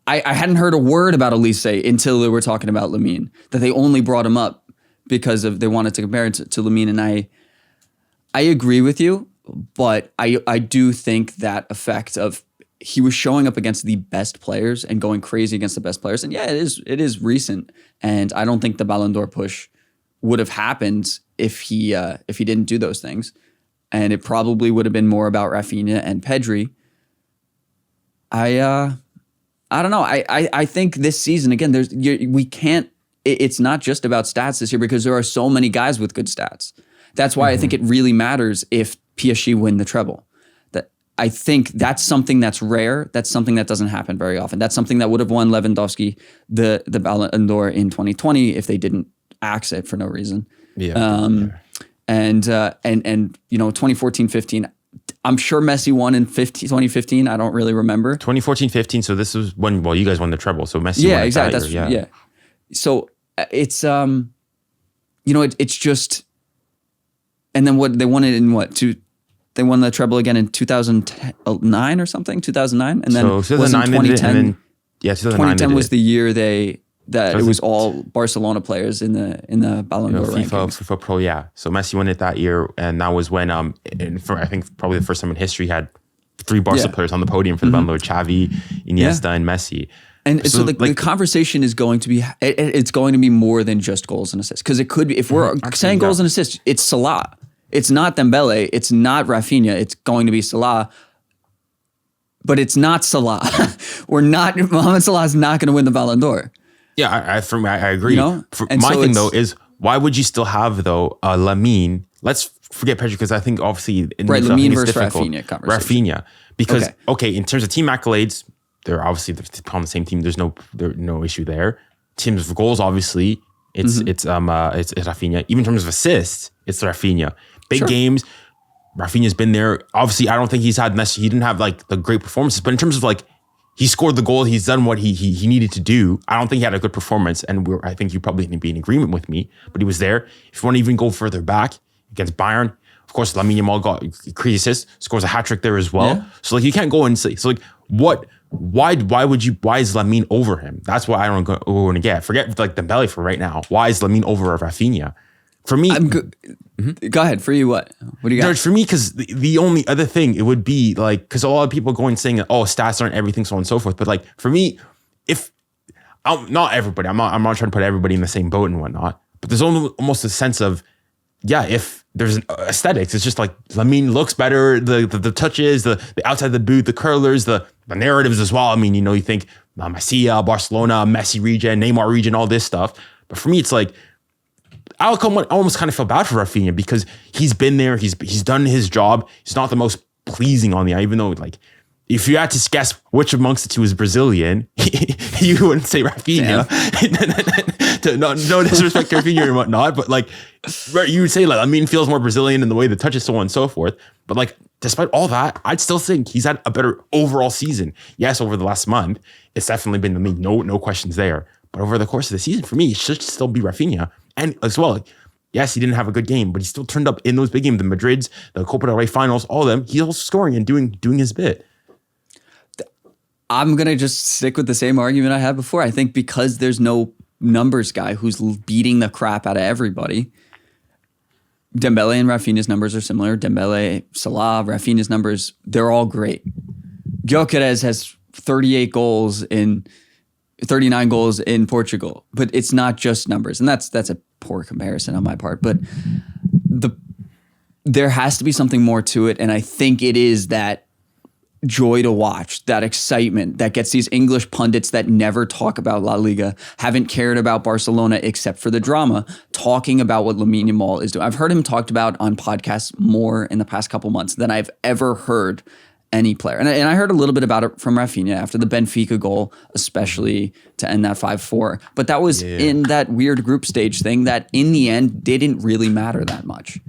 [SPEAKER 1] I hadn't heard a word about 𝙍𝙊𝘾𝙾𝙬 until they were talking about Lamine, that they only brought him up because they wanted to compare it to Lamine. And I agree with you, but I do think that effect of he was showing up against the best players and going crazy against the best players. And yeah, it is recent. And I don't think the Ballon d'Or push would have happened if he didn't do those things. And it probably would have been more about Raphinha and Pedri. I don't know. I think this season, again, it's not just about stats this year, because there are so many guys with good stats. That's why I think it really matters if PSG win the treble. I think that's something that's rare. That's something that doesn't happen very often. That's something that would have won Lewandowski the Ballon d'Or in 2020 if they didn't axe it for no reason. And 2014-15, I'm sure Messi won in 2015. I don't really remember.
[SPEAKER 2] 2014-15. So this was when you guys won the treble. So Messi won
[SPEAKER 1] exactly.
[SPEAKER 2] That year,
[SPEAKER 1] Yeah. So it's it's just, and then they won it in what? They won the treble again in 2009 or something, 2009. And then
[SPEAKER 2] so 2009,
[SPEAKER 1] 2010. 2010 was
[SPEAKER 2] the
[SPEAKER 1] the year it was all Barcelona players in the Ballon d'Or
[SPEAKER 2] FIFA Pro, yeah. So Messi won it that year, and that was when I think probably the first time in history had 3 Barca players on the podium for the Ballon d'Or: Xavi, Iniesta, and Messi.
[SPEAKER 1] And so the conversation is going to be, it's going to be more than just goals and assists, because it could be, if we're saying goals and assists, it's Salah. It's not Dembele. It's not Raphinha. It's going to be Salah. But it's not Salah. Mohamed Salah is not going to win the Ballon d'Or.
[SPEAKER 2] Yeah, I agree. My
[SPEAKER 1] so
[SPEAKER 2] thing though is, why would you still have Lamine? Let's forget Pedri, because I think obviously
[SPEAKER 1] Lamine versus Raphinha conversation.
[SPEAKER 2] Raphinha, because in terms of team accolades, they're obviously on the same team. There's no issue there. Teams of goals, obviously, it's Raphinha. Even in terms of assists, it's Raphinha. Big games, Raphinha's been there. Obviously, I don't think he didn't have the great performances, but in terms of he scored the goal, he's done what he needed to do. I don't think he had a good performance, and I think you probably didn't be in agreement with me, but he was there. If you want to even go further back, against Bayern, of course, Lamine Yamal got crazy assist, scores a hat-trick there as well. Yeah. So you can't go and say, why is Lamine over him? That's what I don't want to get. Forget Dembele for right now. Why is Lamine over Raphinha? For me,
[SPEAKER 1] go ahead. For you, what do you got?
[SPEAKER 2] For me, because the only other thing it would be because a lot of people going saying, oh, stats aren't everything, so on and so forth. But for me, if not everybody, I'm not trying to put everybody in the same boat and whatnot. But there's almost a sense of, if there's an aesthetics, it's just Lamine looks better, the touches, the outside the boot, the curlers, the narratives as well. I mean, you think Masia, Barcelona, Messi region, Neymar region, all this stuff. But for me, it's I almost kind of feel bad for Raphinha, because he's been there, he's done his job. He's not the most pleasing on the eye, even though if you had to guess which amongst the two is Brazilian, you wouldn't say Raphinha. No disrespect to Raphinha and whatnot, but you would say Lamine feels more Brazilian in the way the touches, so on and so forth. But despite all that, I'd still think he's had a better overall season. Yes, over the last month, it's definitely been Lamine, no questions there. But over the course of the season, for me, it should still be Raphinha. And as well, yes, he didn't have a good game, but he still turned up in those big games, the Madrids, the Copa del Rey finals, all of them. He's also scoring and doing his bit.
[SPEAKER 1] I'm going to just stick with the same argument I had before. I think because there's no numbers guy who's beating the crap out of everybody, Dembele and Raphinha's numbers are similar. Dembele, Salah, Raphinha's numbers, they're all great. 𝙎𝙬𝙬 has 39 goals in Portugal, but it's not just numbers. And that's a poor comparison on my part, but there has to be something more to it. And I think it is that joy to watch, that excitement that gets these English pundits that never talk about La Liga, haven't cared about Barcelona except for the drama, talking about what Lamine Yamal is doing. I've heard him talked about on podcasts more in the past couple months than I've ever heard any player. And I heard a little bit about it from Raphinha after the Benfica goal, especially to end that 5-4. But that was in that weird group stage thing that in the end didn't really matter that much.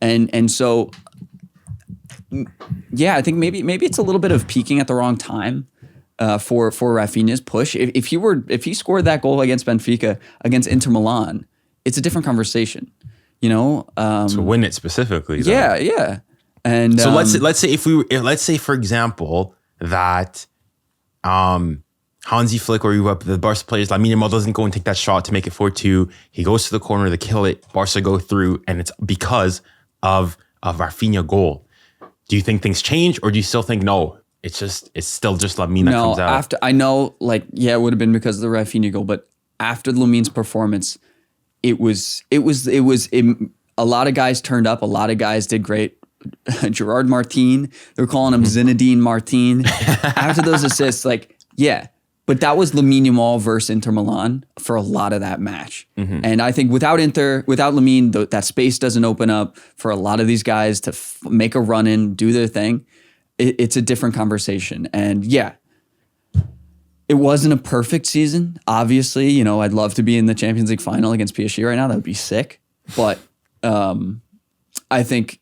[SPEAKER 1] And so, I think maybe it's a little bit of peaking at the wrong time. for Raphinha's push. If he scored that goal against Benfica, against Inter Milan, it's a different conversation.
[SPEAKER 2] To win it specifically. Though.
[SPEAKER 1] Yeah. And
[SPEAKER 2] so let's say for example that Hansi Flick or the Barca players, Lamine Yamal doesn't go and take that shot to make it 4-2. He goes to the corner to kill it. Barca go through, and it's because of Raphinha goal. Do you think things change, or do you still think no? It's still just Lamine that comes out.
[SPEAKER 1] After I know, it would have been because of the Raphinha goal, but after Lamine's performance, it was a lot of guys turned up. A lot of guys did great. Gerard Martin, they're calling him Zinedine Martin. After those assists, but that was Lamine Yamal versus Inter Milan for a lot of that match. And I think without Lamine, that space doesn't open up for a lot of these guys to make a run in, do their thing. It's a different conversation. And it wasn't a perfect season. Obviously, I'd love to be in the Champions League final against PSG right now. That would be sick. But I think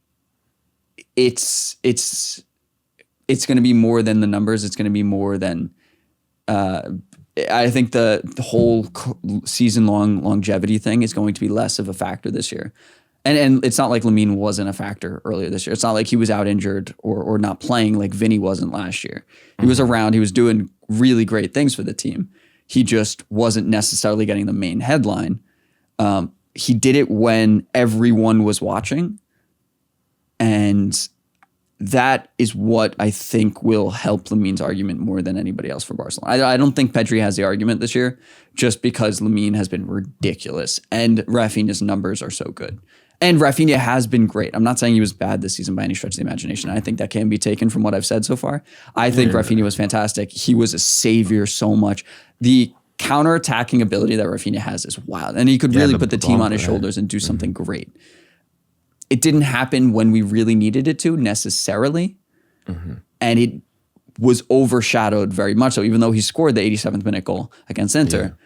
[SPEAKER 1] it's going to be more than the numbers. It's going to be more than I think the whole season-long longevity thing is going to be less of a factor this year. And it's not like Lamine wasn't a factor earlier this year. It's not like he was out injured or not playing like Vinny wasn't last year. He was around. He was doing really great things for the team. He just wasn't necessarily getting the main headline. He did it when everyone was watching. And that is what I think will help Lamine's argument more than anybody else for Barcelona. I don't think Pedri has the argument this year just because Lamine has been ridiculous and Raphinha's numbers are so good. And Raphinha has been great. I'm not saying he was bad this season by any stretch of the imagination. I think that can be taken from what I've said so far. I think Raphinha was fantastic. He was a savior so much. The counter-attacking ability that Raphinha has is wild. And he could really put the team on his shoulders and do something great. It didn't happen when we really needed it to necessarily. And it was overshadowed very much so, even though he scored the 87th minute goal against Inter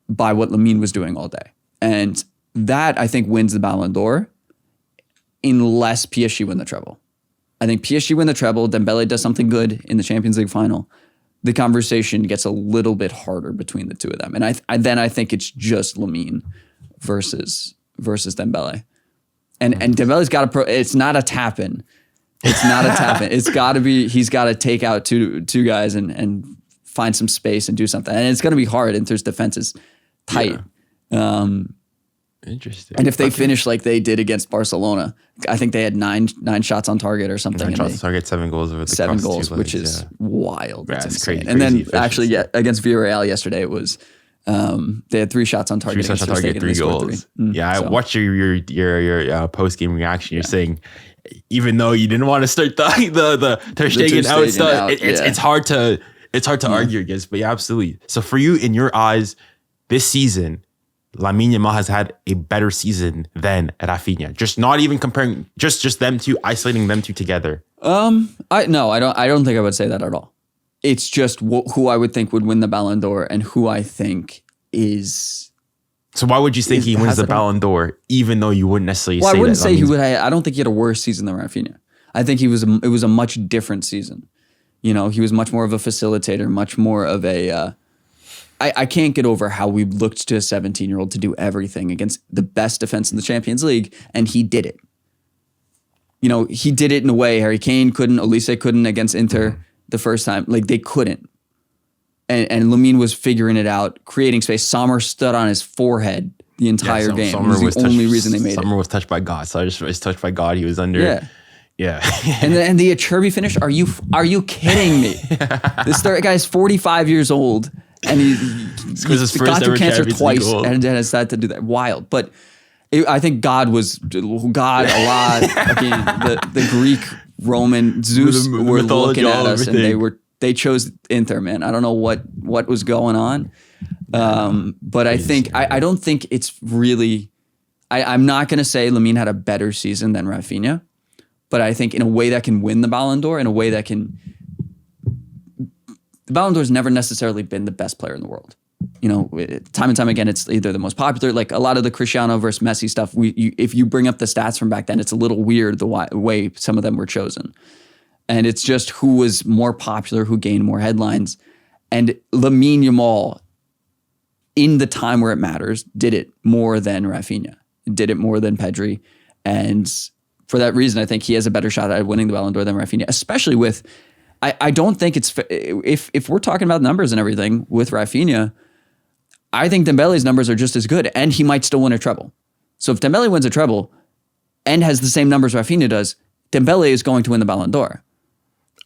[SPEAKER 1] by what Lamine was doing all day. And that, I think, wins the Ballon d'Or unless PSG win the treble. I think PSG win the treble, Dembele does something good in the Champions League final. The conversation gets a little bit harder between the two of them. And I think it's just Lamine versus Dembele. And Dembele's got to it's not a tap-in. It's not a tap-in. It's got to be, he's got to take out two guys and find some space and do something. And it's going to be hard. Inter's defense is tight.
[SPEAKER 2] Interesting.
[SPEAKER 1] And if they finish like they did against Barcelona, I think they had nine shots on target or something.
[SPEAKER 2] 9 shots on target, 7 goals over the
[SPEAKER 1] 7 goals, which is wild.
[SPEAKER 2] Yeah,
[SPEAKER 1] it's
[SPEAKER 2] insane.
[SPEAKER 1] Crazy. And then actually, against Villarreal yesterday, it was they had 3 shots on target.
[SPEAKER 2] 3 shots on target, 3 goals. I watched your post game reaction. You're saying even though you didn't want to start the Ter Stegen out stuff, it's hard to argue against. But yeah, absolutely. So for you, in your eyes, this season, Lamine Yamal has had a better season than Raphinha. Just not even comparing, just them two, isolating them two together.
[SPEAKER 1] I don't think I would say that at all. It's just who I would think would win the Ballon d'Or and who I think is.
[SPEAKER 2] So why would you think he wins the Ballon d'Or, even though you wouldn't necessarily say that?
[SPEAKER 1] Well, I wouldn't say he would. I don't think he had a worse season than Raphinha. I think it was a much different season. He was much more of a facilitator, much more of a. I can't get over how we looked to a 17-year-old to do everything against the best defense in the Champions League, and he did it. He did it in a way Harry Kane couldn't, Olise couldn't against Inter the first time. Like, they couldn't. And Lamine was figuring it out, creating space. Sommer stood on his forehead the entire game. It was the only reason they made it.
[SPEAKER 2] Sommer was touched by God. So I just was touched by God. He was under... Yeah.
[SPEAKER 1] and the Cherby finish, are you kidding me? This guy's 45 years old. And he got through cancer twice and has had to do that. Wild. But I think God a lot. The Greek, Roman, Zeus were looking at us and they chose Inter, man. I don't know what was going on. But I think, I don't think it's really, I'm not going to say Lamine had a better season than Raphinha, but I think in a way that can win the Ballon d'Or, in a way that can, the Ballon d'Or has never necessarily been the best player in the world. Time and time again, it's either the most popular, like a lot of the Cristiano versus Messi stuff. If you bring up the stats from back then, it's a little weird the way some of them were chosen. And it's just who was more popular, who gained more headlines. And Lamine Yamal, in the time where it matters, did it more than Raphinha, did it more than Pedri. And for that reason, I think he has a better shot at winning the Ballon d'Or than Raphinha, especially with, I don't think it's, if we're talking about numbers and everything with Raphinha, I think Dembele's numbers are just as good and he might still win a treble. So if Dembele wins a treble and has the same numbers Raphinha does, Dembele is going to win the Ballon d'Or.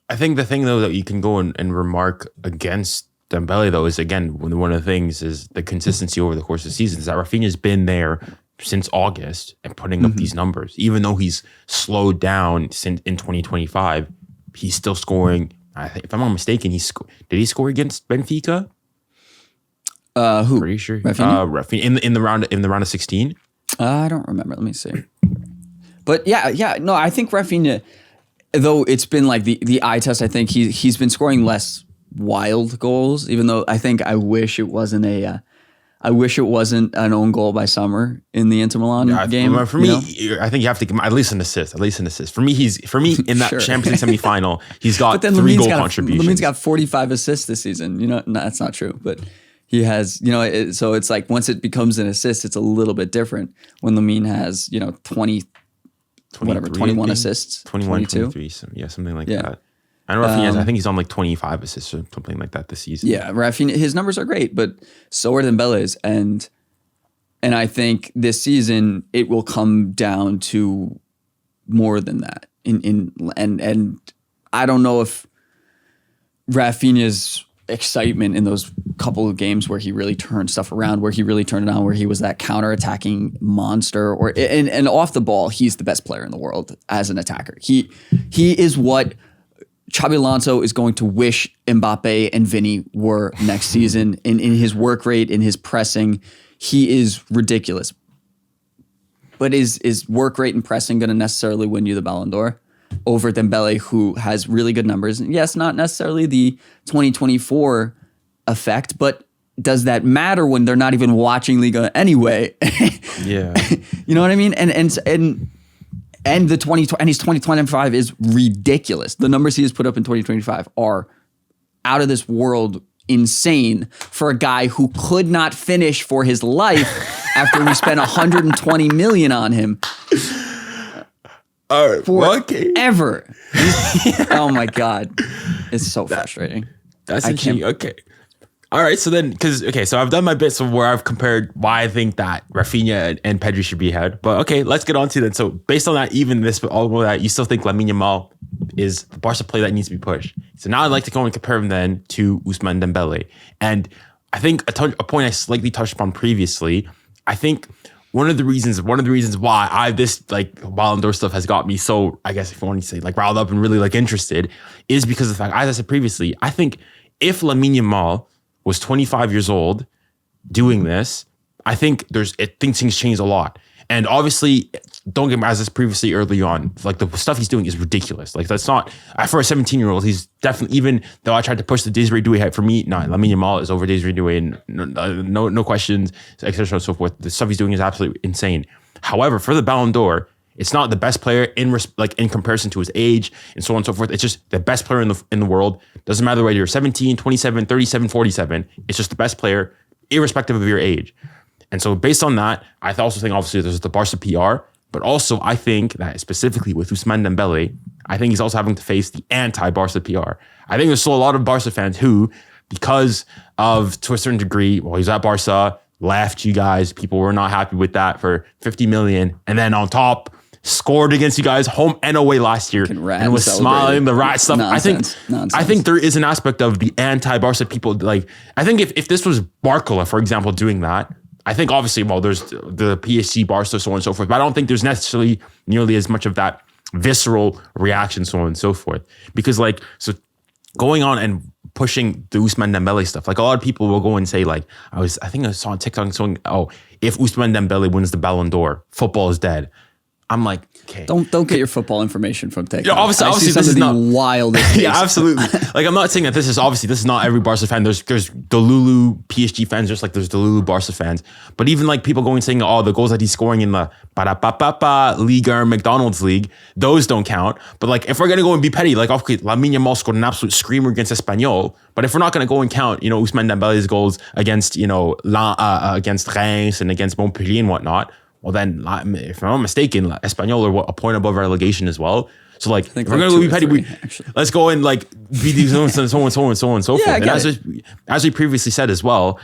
[SPEAKER 2] I think the thing, though, that you can go and remark against Dembele, though, is, again, one of the things is the consistency over the course of the season. Is that Raphinha's been there since August and putting up these numbers. Even though he's slowed down since in 2025, he's still scoring. I think, if I'm not mistaken, did he score against Benfica?
[SPEAKER 1] Who?
[SPEAKER 2] Pretty sure.
[SPEAKER 1] Raphinha?
[SPEAKER 2] In the round of 16.
[SPEAKER 1] I don't remember. Let me see. But yeah. No, I think Raphinha, though it's been like the eye test, I think he's been scoring less wild goals, even though I wish it wasn't an own goal by Sommer in the Inter Milan game.
[SPEAKER 2] For me, I think you have to give him at least an assist. For me in that
[SPEAKER 1] Sure.
[SPEAKER 2] Champions League semifinal, he's got
[SPEAKER 1] But then
[SPEAKER 2] 3 goal contributions.
[SPEAKER 1] Lamine's got 45 assists this season. No, that's not true, but he has, so it's like once it becomes an assist, it's a little bit different when Lamine has, 21 assists, 22.
[SPEAKER 2] 23, something like that. I know Raphinha, I think he's on like 25 assists or something like that this season.
[SPEAKER 1] Yeah, Raphinha, his numbers are great, but so are Dembele's, and I think this season it will come down to more than that. And I don't know if Raphinha's excitement in those couple of games where he really turned stuff around, where he really turned it on, where he was that counter-attacking monster, and off the ball, he's the best player in the world as an attacker. He is what Xabi Alonso is going to wish Mbappe and Vinny were next season in his work rate, in his pressing. He is ridiculous. But is work rate and pressing going to necessarily win you the Ballon d'Or over Dembele, who has really good numbers? And yes, not necessarily the 2024 effect, but does that matter when they're not even watching Liga anyway?
[SPEAKER 2] Yeah.
[SPEAKER 1] You know what I mean? And the 2020 and his 2025 is ridiculous. The numbers he has put up in 2025 are out of this world insane for a guy who could not finish for his life after we spent 120 million on him.
[SPEAKER 2] All right.
[SPEAKER 1] Forever. Oh my God. It's so frustrating.
[SPEAKER 2] That's interesting. Okay. All right. So then, so I've done my bits of where I've compared why I think that Raphinha and Pedri should be ahead. But okay, let's get on to that. So based on that, even this, but all of that, you still think Lamine Yamal is the Barca player that needs to be pushed. So now I'd like to go and compare him then to Ousmane Dembele. And I think a point I slightly touched upon previously, I think one of the reasons why this Ballon d'Or stuff has got me so, I guess if you want to say riled up and really interested, is because of the fact, as I said previously, I think if Lamine Yamal was 25 years old doing this, I think things changed a lot. And obviously, don't get me, as I said previously early on, the stuff he's doing is ridiculous. That's not, for a 17-year-old, he's definitely, even though I tried to push the 𝙬𝙬 head, for me, no, Lamine Yamal is over 𝙬𝙬, and no questions, etc. and so forth. The stuff he's doing is absolutely insane. However, for the Ballon d'Or, it's not the best player in comparison to his age and so on and so forth. It's just the best player in the world. Doesn't matter whether you're 17, 27, 37, 47. It's just the best player, irrespective of your age. And so based on that, I also think obviously there's the Barça PR, but also I think that specifically with Ousmane Dembele, I think he's also having to face the anti-Barça PR. I think there's still a lot of Barça fans who, because of, to a certain degree, well, he's at Barça, left you guys, people were not happy with that for 50 million, and then on top, scored against you guys home and away last year and was smiling the rat stuff. Nonsense. I think there is an aspect of the anti-Barça people. I think if this was Barcola, for example, doing that, I think obviously, there's the PSG, Barca, so on and so forth, but I don't think there's necessarily nearly as much of that visceral reaction, so on and so forth. Because so going on and pushing the Ousmane Dembele stuff, a lot of people will go and say I think I saw on TikTok saying, if Ousmane Dembele wins the Ballon d'Or, football is dead. I'm like, okay.
[SPEAKER 1] Don't get your football information from TikTok.
[SPEAKER 2] Yeah, obviously
[SPEAKER 1] some
[SPEAKER 2] this
[SPEAKER 1] of
[SPEAKER 2] is
[SPEAKER 1] the
[SPEAKER 2] not
[SPEAKER 1] wildest.
[SPEAKER 2] Yeah, absolutely. Like I'm not saying that this is not every Barca fan. There's Delulu PSG fans, just like there's Delulu Barca fans. But even like people going saying, oh, the goals that he's scoring in the Ligue 1 McDonald's League, those don't count. But like if we're gonna go and be petty, like okay, Lamine Yamal scored an absolute screamer against Espanyol. But if we're not gonna go and count, Ousmane Dembele's goals against against Reims and against Montpellier and whatnot. Well, then, if I'm not mistaken, Espanyol are a point above relegation as well. So, like, if we're going to go be petty, let's go and, like, be these so on, so forth. And as we previously said as well,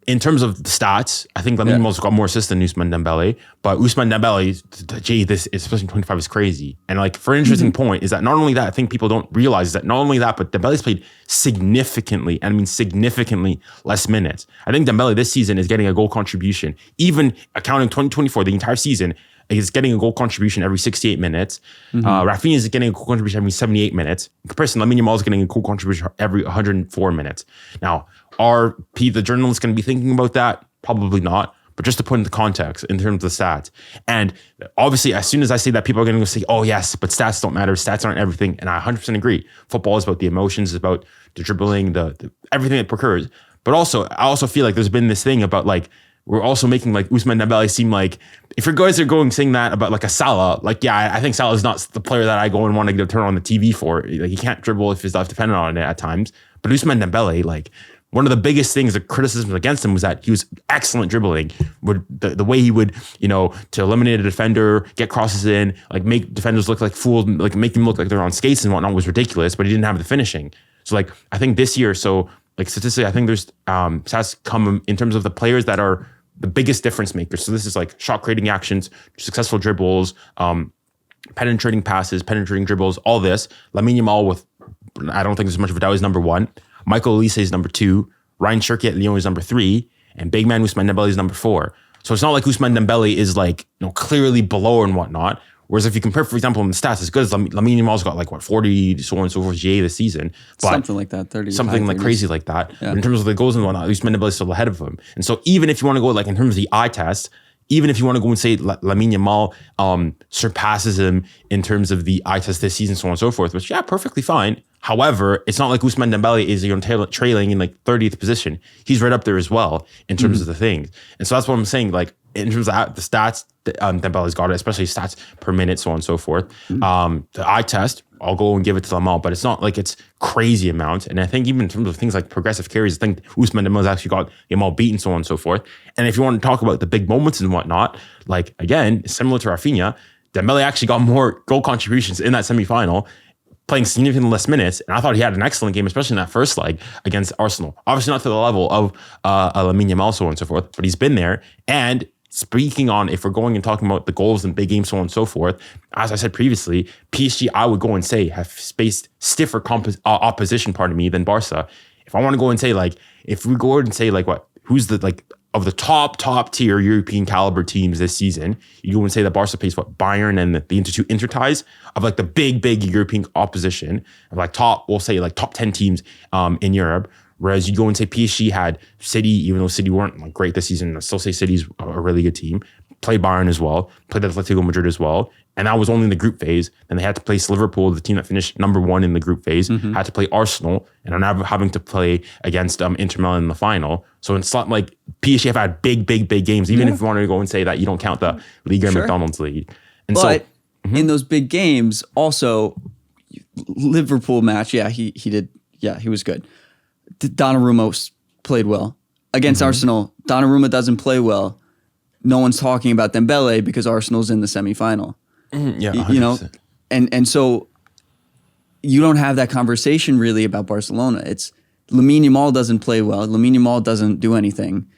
[SPEAKER 2] in terms of the stats, I think Lamine Yamal's got more assists than Ousmane Dembele. But Ousmane Dembele, this especially 25 is crazy. And like for an interesting point is that not only that, I think people don't realize is that not only that, but Dembele's played significantly, and I mean significantly less minutes. I think Dembele this season is getting a goal contribution, even accounting 2024, the entire season, is getting a goal contribution every 68 minutes. Raphinha is getting a goal contribution every 78 minutes. In comparison, Lamine Yamal is getting a goal contribution every 104 minutes. Now, are the journalists going to be thinking about that? Probably not. But just to put into context in terms of the stats. And obviously, as soon as I say that, people are going to say, oh, yes, but stats don't matter. Stats aren't everything. And I 100% agree. Football is about the emotions, it's about the dribbling, the everything that occurs. But also, I also feel like there's been this thing about like, we're also making like Ousmane Dembele seem like, if your guys are going saying that about like a Salah, like, yeah, I think Salah is not the player that I go and want to turn on the TV for. Like, he can't dribble if his life dependent on it at times. But Ousmane Dembele, like, one of the biggest things, the criticism against him was that he was excellent dribbling. The way he would, to eliminate a defender, get crosses in, like make defenders look like fools, like make them look like they're on skates and whatnot was ridiculous, but he didn't have the finishing. So like, I think this year, like statistically, I think there's stats come in terms of the players that are the biggest difference makers. So this is like shot creating actions, successful dribbles, penetrating passes, penetrating dribbles, all this. Lamine Yamal with, I don't think there's much of a doubt, is number 1. Michael Olise is number 2. Ryan Cherki at Lyon is number 3. And big man Ousmane Dembele is number 4. So it's not like Ousmane Dembele is like, clearly below and whatnot. Whereas if you compare, for example, in the stats, as good as Lamine Yamal's got like 40, so on and so forth, GA this season. But
[SPEAKER 1] something like that, 30.
[SPEAKER 2] Something like crazy like that. Yeah. But in terms of the goals and whatnot, Ousmane Dembele is still ahead of him. And so even if you want to go like in terms of the eye test, even if you want to go and say Lamine Yamal surpasses him in terms of the eye test this season, so on and so forth, which, yeah, perfectly fine. However, it's not like Ousmane Dembele is trailing in like 30th position. He's right up there as well in terms of the things. And so that's what I'm saying. Like in terms of the stats, Dembele's got it, especially stats per minute, so on and so forth. The eye test, I'll go and give it to Yamal, but it's not like it's crazy amounts. And I think even in terms of things like progressive carries, I think Ousmane Dembele's actually got Yamal beaten, so on and so forth. And if you want to talk about the big moments and whatnot, like again, similar to Raphinha, Dembele actually got more goal contributions in that semifinal, playing significantly less minutes. And I thought he had an excellent game, especially in that first leg against Arsenal. Obviously not to the level of Lamine Yamal, so on and so forth, but he's been there. And speaking on, if we're going and talking about the goals and big games, so on and so forth, as I said previously, PSG, I would go and say, have faced stiffer opposition, than Barca. If I want to go and say, like, if we go and say, like, who's the, like, of the top tier European caliber teams this season, you go and say that Barca plays Bayern and the two Inter ties of like the big European opposition of like top 10 teams in Europe. Whereas you go and say PSG had City, even though City weren't like great this season, I still say City's a really good team. Played Bayern as well, played Atletico Madrid as well. And that was only in the group phase. Then they had to play Liverpool, the team that finished number 1 in the group phase, had to play Arsenal, and are now having to play against Inter Milan in the final. So it's not like PSG have had big games, even if you want to go and say that you don't count the Ligue 1 McDonald's League. And
[SPEAKER 1] but in those big games, also, Liverpool match, he did, he was good. Donnarumma played well. Against Arsenal, Donnarumma doesn't play well. No one's talking about Dembele because Arsenal's in the semifinal.
[SPEAKER 2] Yeah, 100%.
[SPEAKER 1] And so you don't have that conversation really about Barcelona. It's Lamine Yamal doesn't play well. Lamine Yamal doesn't do anything.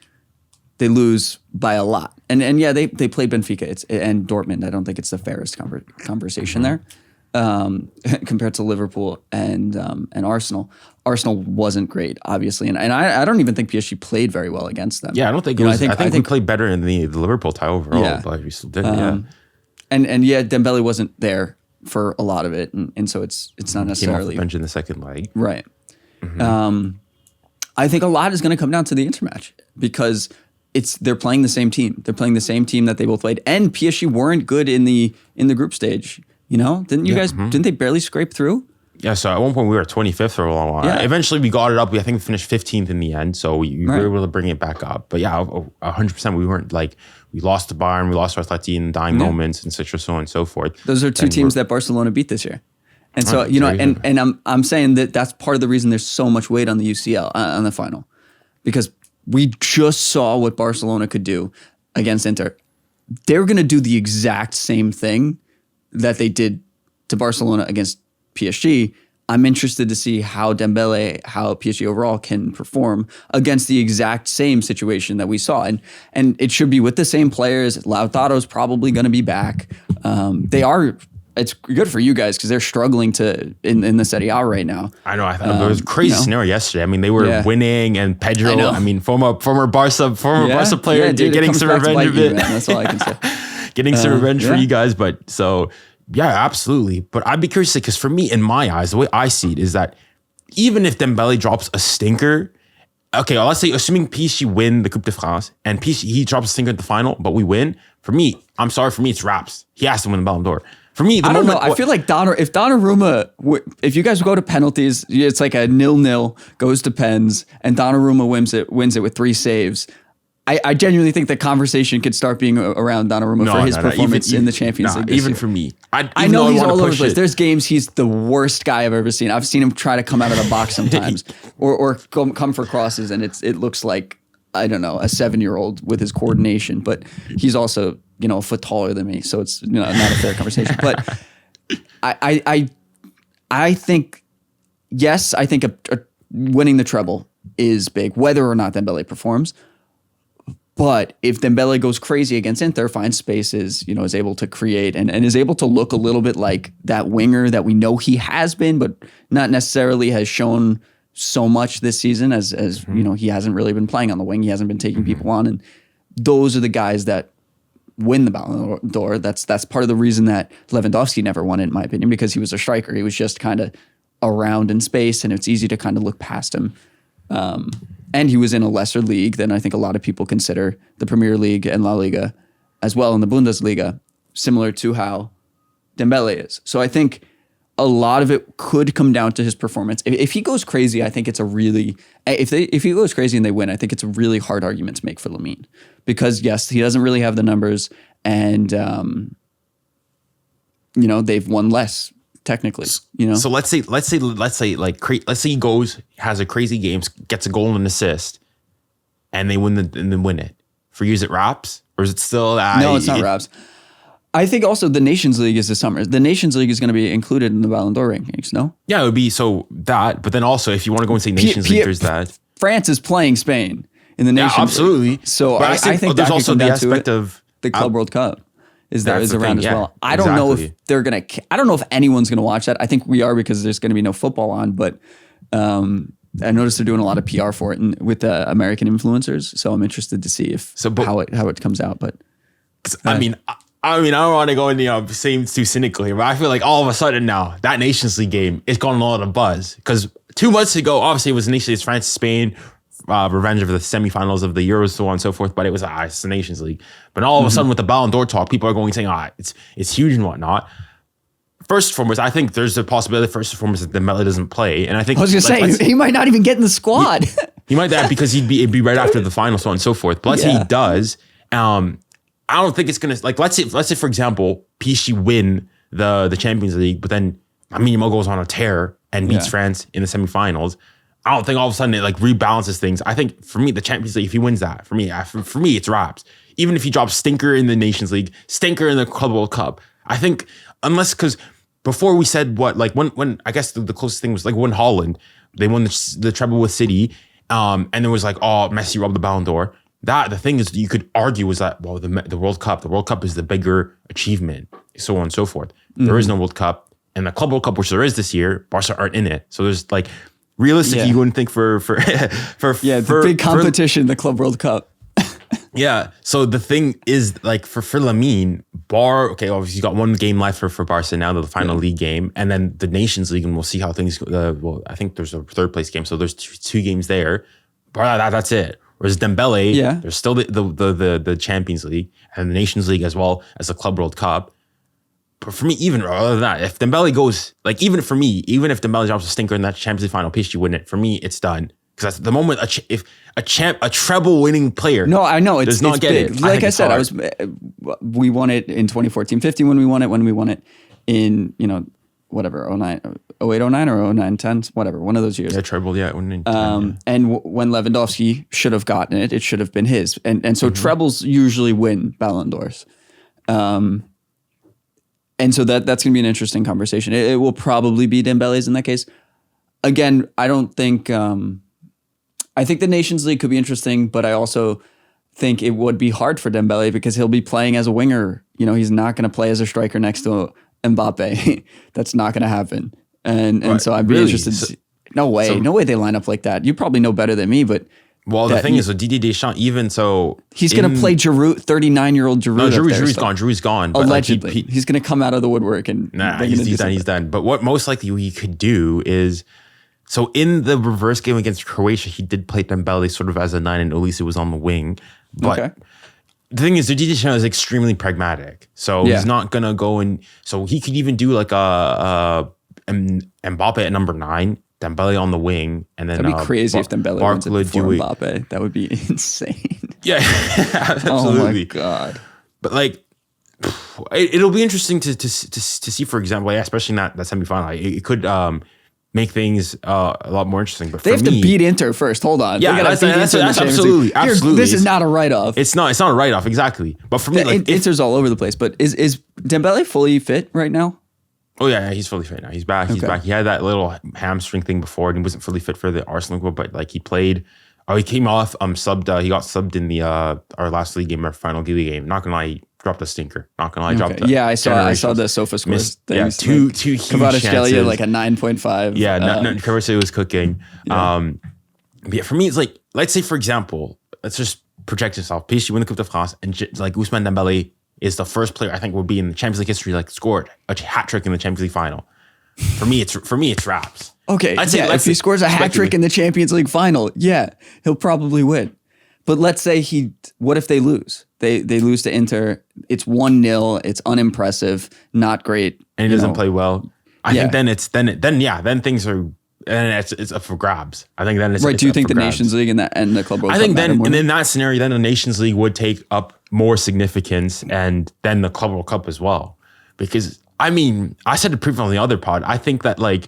[SPEAKER 1] They lose by a lot. And they played Benfica and Dortmund. I don't think it's the fairest conversation there compared to Liverpool and Arsenal. Arsenal wasn't great, obviously, and I don't even think PSG played very well against them.
[SPEAKER 2] Yeah, I don't think it was. I think we played better in the Liverpool tie overall, but we still did.
[SPEAKER 1] And Dembele wasn't there for a lot of it, and so it's not necessarily
[SPEAKER 2] came off the bench in the second leg,
[SPEAKER 1] right? I think a lot is going to come down to the intermatch because they're playing the same team. They're playing the same team that they both played. And PSG weren't good in the group stage. You know, didn't they barely scrape through?
[SPEAKER 2] Yeah, so at one point we were 25th for a long while.
[SPEAKER 1] Yeah.
[SPEAKER 2] Eventually we got it up. I think we finished 15th in the end. So we were able to bring it back up. But yeah, 100%. We weren't like, we lost to Bayern, we lost to Atleti in dying moments, and so on and so forth.
[SPEAKER 1] Those are two teams that Barcelona beat this year. And so, you know, and I'm saying that that's part of the reason there's so much weight on the UCL, on the final. Because we just saw what Barcelona could do against Inter. They're going to do the exact same thing that they did to Barcelona against PSG. I'm interested to see how Dembele, how PSG overall can perform against the exact same situation that we saw. And it should be with the same players. Lautaro's probably going to be back. It's good for you guys because they're struggling in the Serie A right now.
[SPEAKER 2] I know. I thought there was a crazy scenario yesterday. I mean, they were winning, and Pedro, I mean, former Barca player, getting some revenge of it.
[SPEAKER 1] That's all I can say.
[SPEAKER 2] Getting some revenge for you guys. But so, yeah, absolutely. But I'd be curious because for me, in my eyes, the way I see it is that even if Dembele drops a stinker, okay, let's say assuming PSG win the Coupe de France and he drops a stinker at the final, but we win. For me, I'm sorry, for me, it's wraps. He has to win the Ballon d'Or. For me,
[SPEAKER 1] I don't know. I feel like if Donnarumma, if you guys go to penalties, it's like a 0-0 goes to pens, and Donnarumma wins it with 3 saves. I genuinely think the conversation could start being around Donnarumma for his performance in the Champions League.
[SPEAKER 2] Even
[SPEAKER 1] year.
[SPEAKER 2] For me,
[SPEAKER 1] I know he's all over the place. There's games he's the worst guy I've ever seen. I've seen him try to come out of the box sometimes, or come for crosses, and it looks like, I don't know, a 7-year-old with his coordination. But he's also, you know, a foot taller than me, so it's, you know, not a fair conversation. But I think, yes, I think winning the treble is big, whether or not Dembele performs. But if Dembele goes crazy against Inter, finds spaces, you know, is able to create and is able to look a little bit like that winger that we know he has been, but not necessarily has shown so much this season as you know, he hasn't really been playing on the wing. He hasn't been taking people on. And those are the guys that win the Ballon d'Or. That's part of the reason that Lewandowski never won it, in my opinion, because he was a striker. He was just kind of around in space, and it's easy to kind of look past him. And he was in a lesser league than I think a lot of people consider the Premier League and La Liga, as well in the Bundesliga, similar to how Dembele is. So I think a lot of it could come down to his performance. If he goes crazy, I think it's if he goes crazy and they win, I think it's a really hard argument to make for Lamine, because yes, he doesn't really have the numbers, and you know, they've won less technically. You know,
[SPEAKER 2] so let's say he goes, has a crazy game, gets a goal and an assist, and they win it. For you, is it wraps, or is it still?
[SPEAKER 1] No, it's not wraps. I think also the Nations League is this summer. The Nations League is going to be included in the Ballon d'Or rankings, no?
[SPEAKER 2] Yeah, it would be so that. But then also, if you want to go and say Nations League, there's that.
[SPEAKER 1] France is playing Spain in the Nations
[SPEAKER 2] absolutely.
[SPEAKER 1] League. So I think
[SPEAKER 2] there's also the aspect of
[SPEAKER 1] the Club World Cup is around as well. I
[SPEAKER 2] exactly.
[SPEAKER 1] don't know if they're going to. I don't know if anyone's going to watch that. I think we are, because there's going to be no football on. But I noticed they're doing a lot of PR for it with the American influencers. So I'm interested to see how it comes out. But
[SPEAKER 2] I mean, I don't want to go in, seem too cynical here, but I feel like all of a sudden now that Nations League game is gotten a lot of buzz, because 2 months ago, obviously it was initially France, Spain, revenge of the semifinals of the Euros, so on and so forth, but it was it's the Nations League. But all of a sudden with the Ballon d'Or talk, people are going saying, it's huge and whatnot. First and foremost, I think there's a possibility that Dembele doesn't play, and I think
[SPEAKER 1] I was going to say he might not even get in the squad.
[SPEAKER 2] He might not, because it'd be right after the final, so on and so forth. But let's say he does. I don't think it's gonna, like, let's say for example, PSG win the Champions League, but then Yamal goes on a tear and beats France in the semifinals. I don't think all of a sudden it like rebalances things. I think for me, the Champions League, if he wins that, for me, it's wraps. Even if he drops stinker in the Nations League, stinker in the Club World Cup, I think, because before we said when I guess the closest thing was like when Holland, they won the treble with City, and there was like, oh, Messi robbed the Ballon d'Or. The thing is, you could argue is that, well, the World Cup is the bigger achievement, so on and so forth. There is no World Cup, and the Club World Cup, which there is this year, Barca aren't in it. So there's like, realistically, you wouldn't think for
[SPEAKER 1] the big competition, the Club World Cup.
[SPEAKER 2] Yeah. So the thing is, like, for Lamine, obviously you got one game left for Barca now, the final league game, and then the Nations League, and we'll see how things go. I think there's a third place game, so there's two games there. But that's it. Whereas Dembele,
[SPEAKER 1] Yeah.
[SPEAKER 2] there's still the Champions League and the Nations League as well as the Club World Cup. But for me, even other than that, if Dembele goes, like even for me, even if Dembele drops a stinker in that Champions League final, PSG win it. For me, it's done. Because at the moment, if a treble winning player,
[SPEAKER 1] No, I know
[SPEAKER 2] does not get
[SPEAKER 1] big.
[SPEAKER 2] it.
[SPEAKER 1] Like I said, we won it in 2014-15 when we won it in, whatever, 09, 08-09 or 09-10, whatever, one of those years.
[SPEAKER 2] Yeah, treble, yeah.
[SPEAKER 1] And when Lewandowski should have gotten it, it should have been his. And so trebles usually win Ballon d'Ors. And so that's going to be an interesting conversation. It will probably be Dembele's in that case. Again, I don't think... I think the Nations League could be interesting, but I also think it would be hard for Dembele because he'll be playing as a winger. He's not going to play as a striker next to Mbappe. That's not going to happen. And so I'd be interested. No way they line up like that. You probably know better than me, but...
[SPEAKER 2] Well, the thing is, with Didier Deschamps, even so...
[SPEAKER 1] He's going to play Giroud, 39-year-old Giroud.
[SPEAKER 2] No, Giroud's gone. But
[SPEAKER 1] allegedly. He's going to come out of the woodwork and...
[SPEAKER 2] Nah, he's done. But what most likely he could do is... So in the reverse game against Croatia, he did play Dembele sort of as a 9 and Olise was on the wing. But the thing is, Didier Deschamps is extremely pragmatic. So he's not going to go and... So he could even do like a Mbappe at number 9, Dembele on the wing, and then...
[SPEAKER 1] That'd be crazy if Dembele wins it before Mbappe. That would be insane.
[SPEAKER 2] Yeah, absolutely.
[SPEAKER 1] Oh my God.
[SPEAKER 2] But like, it'll be interesting to see, for example, especially in that semifinal. It could make things a lot more interesting. But
[SPEAKER 1] they have to beat Inter first. Hold on.
[SPEAKER 2] Yeah, that's absolutely.
[SPEAKER 1] This is not a write-off.
[SPEAKER 2] It's not a write-off, exactly. But for me,
[SPEAKER 1] Inter's all over the place. But is Dembele fully fit right now?
[SPEAKER 2] Oh yeah, he's fully fit now. He's back. He's back. He had that little hamstring thing before, and he wasn't fully fit for the Arsenal goal. But like he played. Oh, he came off. Subbed. He got subbed in the our last league game, our final league game. Not gonna lie, he dropped a stinker. Not gonna lie, dropped.
[SPEAKER 1] Yeah, I saw the sofa scores.
[SPEAKER 2] Yeah, two huge
[SPEAKER 1] 𝙍𝙊𝘾𝙽𝘾𝙄𝘼𝑎𝑙𝑙𝑖 like a 9.5.
[SPEAKER 2] Yeah, 𝙍𝙊𝘾𝙽𝑝𝙺 was cooking.
[SPEAKER 1] Yeah.
[SPEAKER 2] But for me, it's like, let's say for example, let's just project yourself. PSG win the Coupe de France, and like Ousmane Dembele is the first player I think would be in the Champions League history like scored a hat trick in the Champions League final. For me, it's wraps.
[SPEAKER 1] Okay, if he scores a hat trick in the Champions League final, he'll probably win. But let's say what if they lose? They lose to Inter. It's 1-0. It's unimpressive. Not great.
[SPEAKER 2] And he doesn't play well. I think then things are, and it's up for grabs. I think then it's
[SPEAKER 1] right.
[SPEAKER 2] It's
[SPEAKER 1] do you think the
[SPEAKER 2] grabs.
[SPEAKER 1] Nations League and the Club World Cup?
[SPEAKER 2] I think then, and in that scenario, then the Nations League would take up more significance, and then the Club World Cup as well. Because I mean, I said it previously on the other pod. I think Mbappe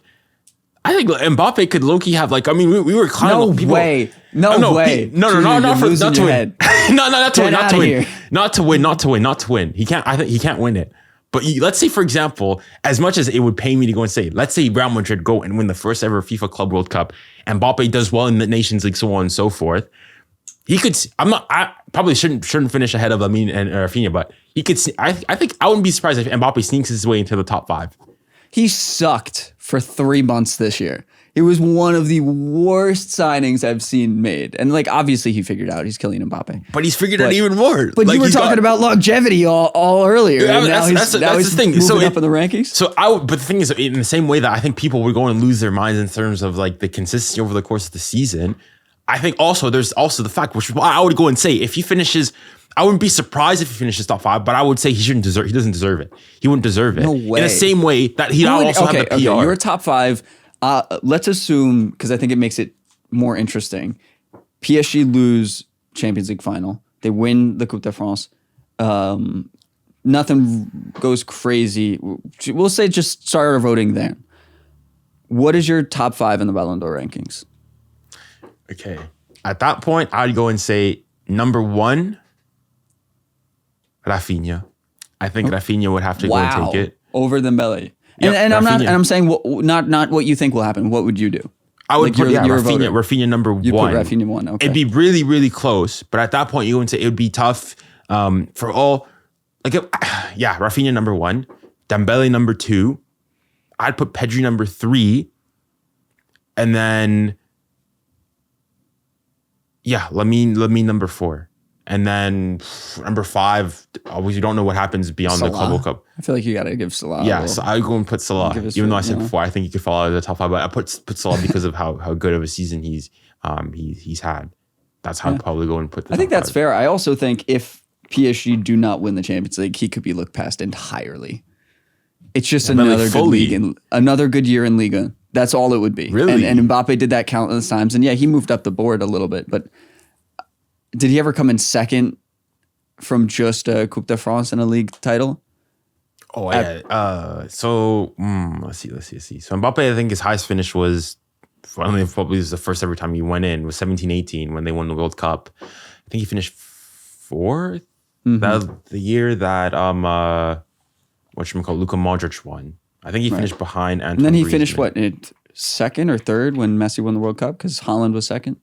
[SPEAKER 2] could low-key have like, I mean, we were kind of people.
[SPEAKER 1] No way. Not
[SPEAKER 2] to win. He can't. I think he can't win it. But let's say, for example, as much as it would pay me to go and say, let's say Real Madrid go and win the first ever FIFA Club World Cup, and Mbappe does well in the Nations League, so on and so forth. He could. I probably shouldn't finish ahead of Lamine and Raphinha, but he could. I think I wouldn't be surprised if Mbappe sneaks his way into the top 5.
[SPEAKER 1] He sucked for 3 months this year. It was one of the worst signings I've seen made. And like, obviously he figured out he's killing Mbappe.
[SPEAKER 2] But he's figured out even more.
[SPEAKER 1] But you were talking about longevity all earlier.
[SPEAKER 2] Yeah, that's the thing.
[SPEAKER 1] Moving up in the rankings.
[SPEAKER 2] But the thing is, in the same way that I think people were going to lose their minds in terms of like the consistency over the course of the season, I think also there's also the fact, which I would go and say, if he finishes, I wouldn't be surprised if he finishes top 5, but I would say he doesn't deserve it. He wouldn't deserve it.
[SPEAKER 1] No way.
[SPEAKER 2] In the same way that he also have the PR.
[SPEAKER 1] Okay, you're a top 5. Let's assume, because I think it makes it more interesting, PSG lose Champions League final. They win the Coupe de France. Nothing goes crazy. We'll say just start our voting there. What is your top 5 in the Ballon d'Or rankings?
[SPEAKER 2] Okay. At that point, I'd go and say number 1, Raphinha. I think Raphinha would have to go and take it.
[SPEAKER 1] Over Dembele.
[SPEAKER 2] Yep,
[SPEAKER 1] and I'm saying not what you think will happen. What would you do?
[SPEAKER 2] I would put Raphinha number 1.
[SPEAKER 1] You put Raphinha 1. Okay.
[SPEAKER 2] It'd be really, really close. But at that point, you would say it would be tough for all. Raphinha number 1, Dembele number 2. I'd put Pedri number 3, and then Lamine number 4. And then number 5, obviously you don't know what happens beyond the Club World Cup.
[SPEAKER 1] I feel like you got to give Salah.
[SPEAKER 2] Yeah, so I go and put Salah. Even though I said before, I think he could fall out of the top 5, but I put Salah because of how good of a season he's had. That's how I'd probably go and put this.
[SPEAKER 1] I think that's fair. I also think if PSG do not win the Champions League, he could be looked past entirely. It's just another good league and another good year in Liga. That's all it would be.
[SPEAKER 2] Really?
[SPEAKER 1] And Mbappe did that countless times. And yeah, he moved up the board a little bit. But did he ever come in second from just a Coupe de France and a league title?
[SPEAKER 2] Oh, yeah. So let's see. So Mbappe, I think his highest finish was, probably was the first ever time he went in, was 17-18 when they won the World Cup. I think he finished fourth. That was the year that Luka Modric won. I think he finished behind Antoine.
[SPEAKER 1] And then he
[SPEAKER 2] Griezmann.
[SPEAKER 1] finished what, second or third when Messi won the World Cup because Haaland was second.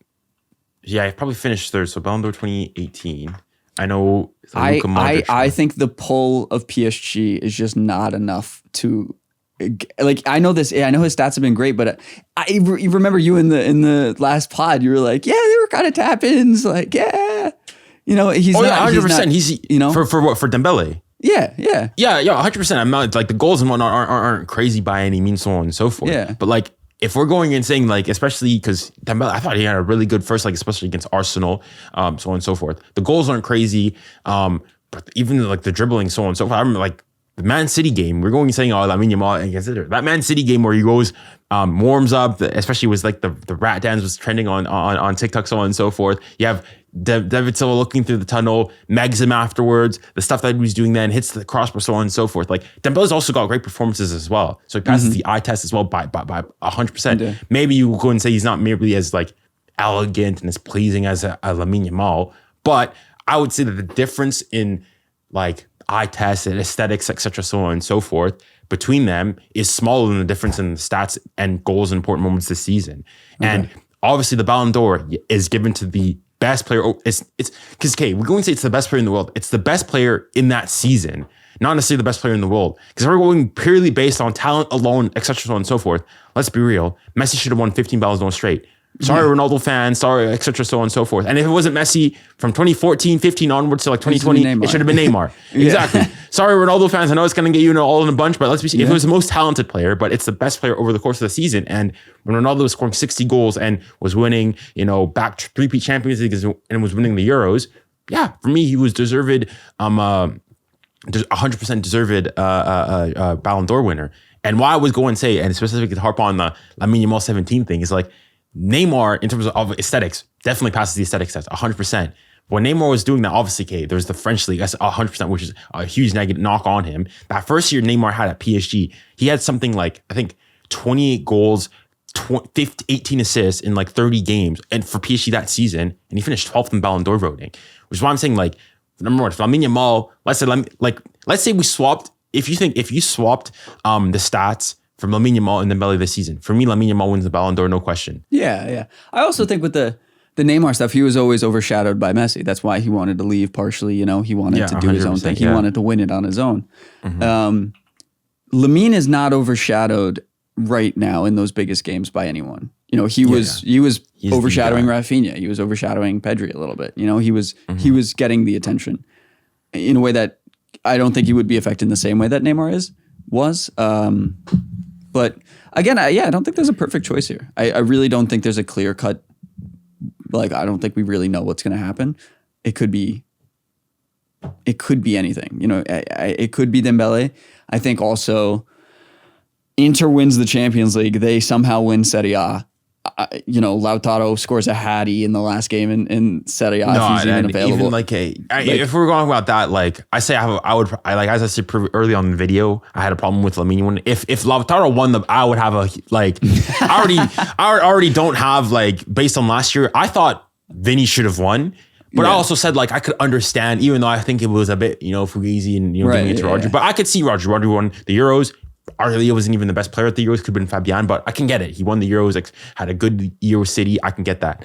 [SPEAKER 2] Yeah, he probably finished third. So Ballon d'Or 2018. I know. Luka Modric
[SPEAKER 1] I think the pull of PSG is just not enough to. Like I know this, I know his stats have been great, but I remember you in the last pod, you were like, yeah, they were kind of tap-ins, like yeah, he's not
[SPEAKER 2] 100%. He's for what, for Dembele.
[SPEAKER 1] Yeah.
[SPEAKER 2] 100%. I'm not like the goals and whatnot aren't crazy by any means, so on and so forth.
[SPEAKER 1] Yeah.
[SPEAKER 2] But like if we're going and saying like, especially because Dembele, I thought he had a really good first, like especially against Arsenal, so on and so forth. The goals aren't crazy, but even like the dribbling, so on and so forth. I remember like the Man City game, we're going and saying, Lamine Yamal and consider that Man City game where he goes, warms up, especially was like the rat dance was trending on TikTok, so on and so forth. You have David Silva looking through the tunnel, megs him afterwards, the stuff that he was doing then, hits the crossbar, so on and so forth. Like Dembele's also got great performances as well. So he passes the eye test as well by 100%. Yeah. Maybe you go and say he's not merely as like elegant and as pleasing as a Lamine Yamal, but I would say that the difference in like eye tests and aesthetics, etc., so on and so forth, between them is smaller than the difference in the stats and goals in important moments this season. Okay. And obviously the Ballon d'Or is given to the best player. It's because we're going to say it's the best player in the world. It's the best player in that season, not necessarily the best player in the world. Because we're going purely based on talent alone, etc., so on and so forth. Let's be real. Messi should have won 15 Ballons d'Or straight. Sorry, Ronaldo fans, sorry, etc., so on and so forth. And if it wasn't Messi from 2014, 15 onwards to like 2020, it should have been Neymar. Exactly. Sorry, Ronaldo fans, I know it's going to get you all in a bunch, but let's be if it was the most talented player, but it's the best player over the course of the season. And when Ronaldo was scoring 60 goals and was winning, back three-peat Champions League and was winning the Euros, yeah, for me, he was deserved, 100% deserved Ballon d'Or winner. And why I was going to say, and specifically to harp on the Lamine Yamal 17 thing, is like, Neymar, in terms of aesthetics, definitely passes the aesthetic test 100%. When Neymar was doing that, obviously, there's the French league, that's 100%, which is a huge negative knock on him. That first year Neymar had at PSG, he had something like, I think, 28 goals, 18 assists in like 30 games, and for PSG that season, and he finished 12th in Ballon d'Or voting, which is why I'm saying, like, number one, Lamine Yamal, let's say we swapped, if you swapped the stats from Lamine Yamal and Dembele this season, for me, Lamine Yamal wins the Ballon d'Or, no question.
[SPEAKER 1] Yeah. I also think with the Neymar stuff, he was always overshadowed by Messi. That's why he wanted to leave partially. He wanted to do his own thing. He wanted to win it on his own. Lamine is not overshadowed right now in those biggest games by anyone. He was overshadowing Raphinha. He was overshadowing Pedri a little bit. He was getting the attention in a way that I don't think he would be affected in the same way that Neymar was. But again, I don't think there's a perfect choice here. I really don't think there's a clear cut. Like, I don't think we really know what's going to happen. It could be anything. It could be Dembele. I think also Inter wins the Champions League. They somehow win Serie A. Lautaro scores a hattie in the last game in Serie A if he's even available.
[SPEAKER 2] Even if we're going about that, like I say, as I said early on in the video, I had a problem with Lamine. If Lautaro won I would have I already don't have based on last year. I thought Vinny should have won. But I also said I could understand, even though I think it was a bit fugazi and giving it to Roger. But I could see Roger. Roger won the Euros. Arguably, wasn't even the best player at the Euros. Could have been Fabian, but I can get it. He won the Euros, had a good year with City. I can get that.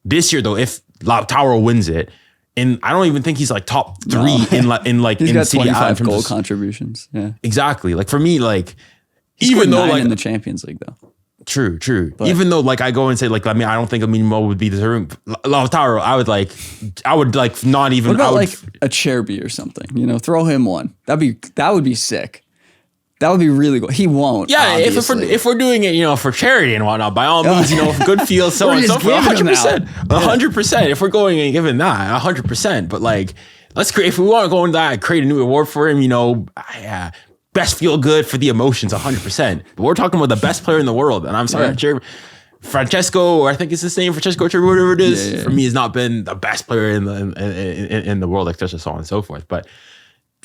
[SPEAKER 2] This year, though, if Lautaro wins it, and I don't even think he's top three
[SPEAKER 1] he's
[SPEAKER 2] in
[SPEAKER 1] got
[SPEAKER 2] City
[SPEAKER 1] 25 goal contributions. Yeah,
[SPEAKER 2] exactly. For me,
[SPEAKER 1] he even though in the Champions League though.
[SPEAKER 2] True. But even though I go and say I don't think Mo would be deserving. Lautaro, I would not even.
[SPEAKER 1] What about a Cherby or something? Throw him one. That would be sick. That would be really cool. He won't.
[SPEAKER 2] Yeah, if we're doing it, for charity and whatnot, by all means, good feel, so on and so forth. 100%. 100%. If we're going and giving that, 100%. But like, let's create, if we want to go into that, create a new award for him, best feel good for the emotions, 100%. But we're talking about the best player in the world. And I'm sorry, Francesco, or I think it's his name, Francesco, whatever it is, for me has not been the best player in the world, especially so on and so forth. But,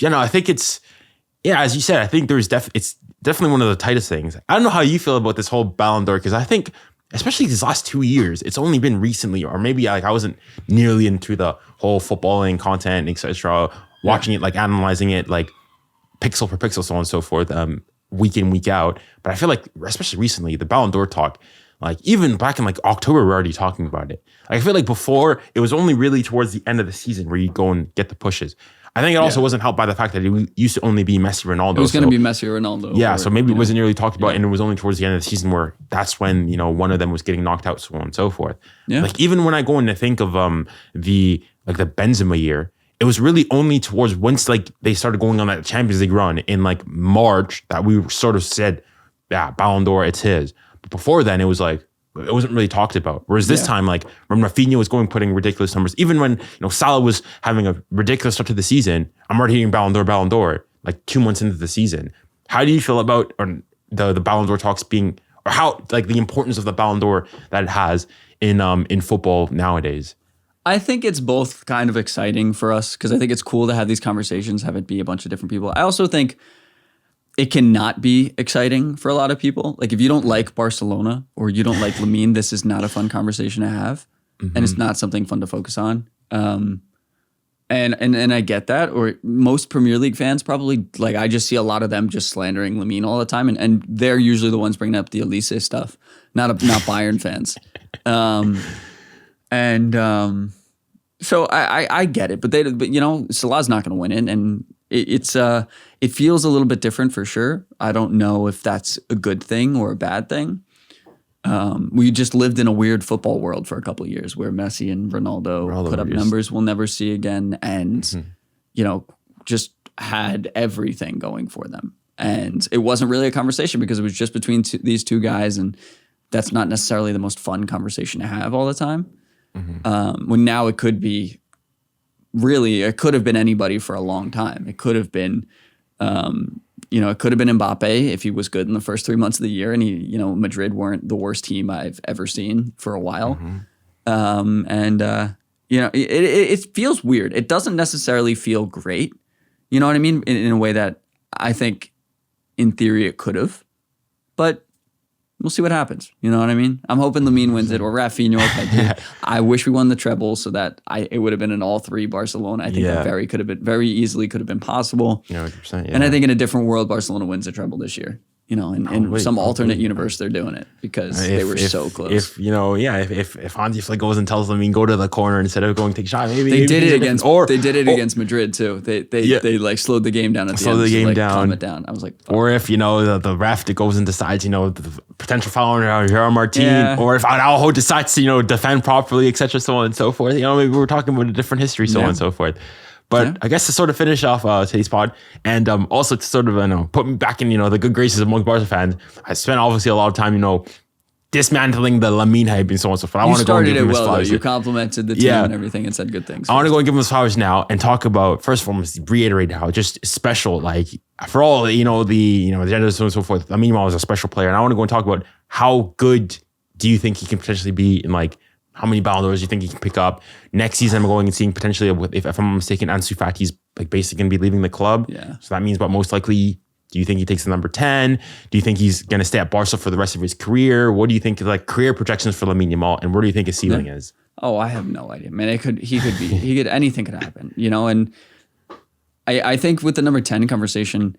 [SPEAKER 2] I think it's, as you said, I think it's definitely one of the tightest things. I don't know how you feel about this whole Ballon d'Or, because I think, especially these last 2 years, it's only been recently, or maybe like I wasn't nearly into the whole footballing content, etc., watching it, like analyzing it, like pixel per pixel, so on and so forth, week in, week out. But I feel like, especially recently, the Ballon d'Or talk, like even back in like October, we're already talking about it. Like, I feel like before, it was only really towards the end of the season where you go and get the pushes. I think it also wasn't helped by the fact that it used to only be Messi, Ronaldo. It
[SPEAKER 1] was going to be Messi or Ronaldo.
[SPEAKER 2] Yeah, so maybe it wasn't really talked about, and it was only towards the end of the season where that's when, one of them was getting knocked out, so on and so forth. Yeah. Like, even when I go in to think of the Benzema year, it was really only towards once like they started going on that Champions League run in like March that we sort of said, yeah, Ballon d'Or, it's his. But before then, it was like, it wasn't really talked about. Whereas this time, like when Raphinha was putting ridiculous numbers, even when Salah was having a ridiculous start to the season, I'm already hearing Ballon d'Or, like 2 months into the season. How do you feel about the Ballon d'Or talks being, or how like the importance of the Ballon d'Or that it has in football nowadays?
[SPEAKER 1] I think it's both kind of exciting for us because I think it's cool to have these conversations, have it be a bunch of different people. I also think it cannot be exciting for a lot of people. Like, if you don't like Barcelona or you don't like Lamine, this is not a fun conversation to have, and it's not something fun to focus on. And I get that. Or most Premier League fans probably, like, I just see a lot of them just slandering Lamine all the time, and they're usually the ones bringing up the Olise stuff, not Bayern fans. So I get it, but Salah's not going to win it, and it feels a little bit different for sure. I don't know if that's a good thing or a bad thing. We just lived in a weird football world for a couple of years where Messi and Ronaldo put up numbers we'll never see again, and just had everything going for them. And it wasn't really a conversation because it was just between these two guys, and that's not necessarily the most fun conversation to have all the time. When now it could be. Really, it could have been anybody for a long time. It could have been, it could have been Mbappe if he was good in the first 3 months of the year, and Madrid weren't the worst team I've ever seen for a while. It feels weird. It doesn't necessarily feel great. You know what I mean? In a way that I think, in theory, it could have, but. We'll see what happens. You know what I mean? I'm hoping Lamine wins it or Raphinha or Pedri. I wish we won the treble so that it would have been an all three Barcelona. I think that very easily could have been possible.
[SPEAKER 2] 100%,
[SPEAKER 1] And I think in a different world, Barcelona wins the treble this year. In some alternate universe, they're doing it because they were so close.
[SPEAKER 2] If Hansi Flick goes and tells Lamine go to the corner instead of going to take a shot, maybe
[SPEAKER 1] they did it against Madrid too. They like slowed the game down at the end.
[SPEAKER 2] Slowed the game down.
[SPEAKER 1] Calm it down. I was like, fuck.
[SPEAKER 2] Or if the ref that goes and decides the potential foul on 𝙎𝙊𝘾𝙄𝘼𝙎𝙗, or if Araujo decides to defend properly, etc., so on and so forth. Maybe we're talking about a different history, so on and so forth. But I guess to sort of finish off today's pod, and also to sort of put me back in the good graces among Barca fans, I spent obviously a lot of time dismantling the Lamine hype and so on and so forth. I want to go and give him his flowers.
[SPEAKER 1] You complimented the team and everything and said good things.
[SPEAKER 2] I want to go and give him his flowers now and talk about, first and foremost, reiterate how just special, like for all the agenda and so on and so forth. Lamine Yamal is a special player, and I want to go and talk about how good do you think he can potentially be in how many Ballon d'Ors do you think he can pick up? Next season, I'm going and seeing potentially, if I'm mistaken, Ansu Fati's basically going to be leaving the club.
[SPEAKER 1] Yeah.
[SPEAKER 2] So that means, but most likely, do you think he takes the number 10? Do you think he's going to stay at Barca for the rest of his career? What do you think of career projections for Lamine Yamal, and where do you think his ceiling is?
[SPEAKER 1] Oh, I have no idea, man. Anything could happen, and I think with the number 10 conversation,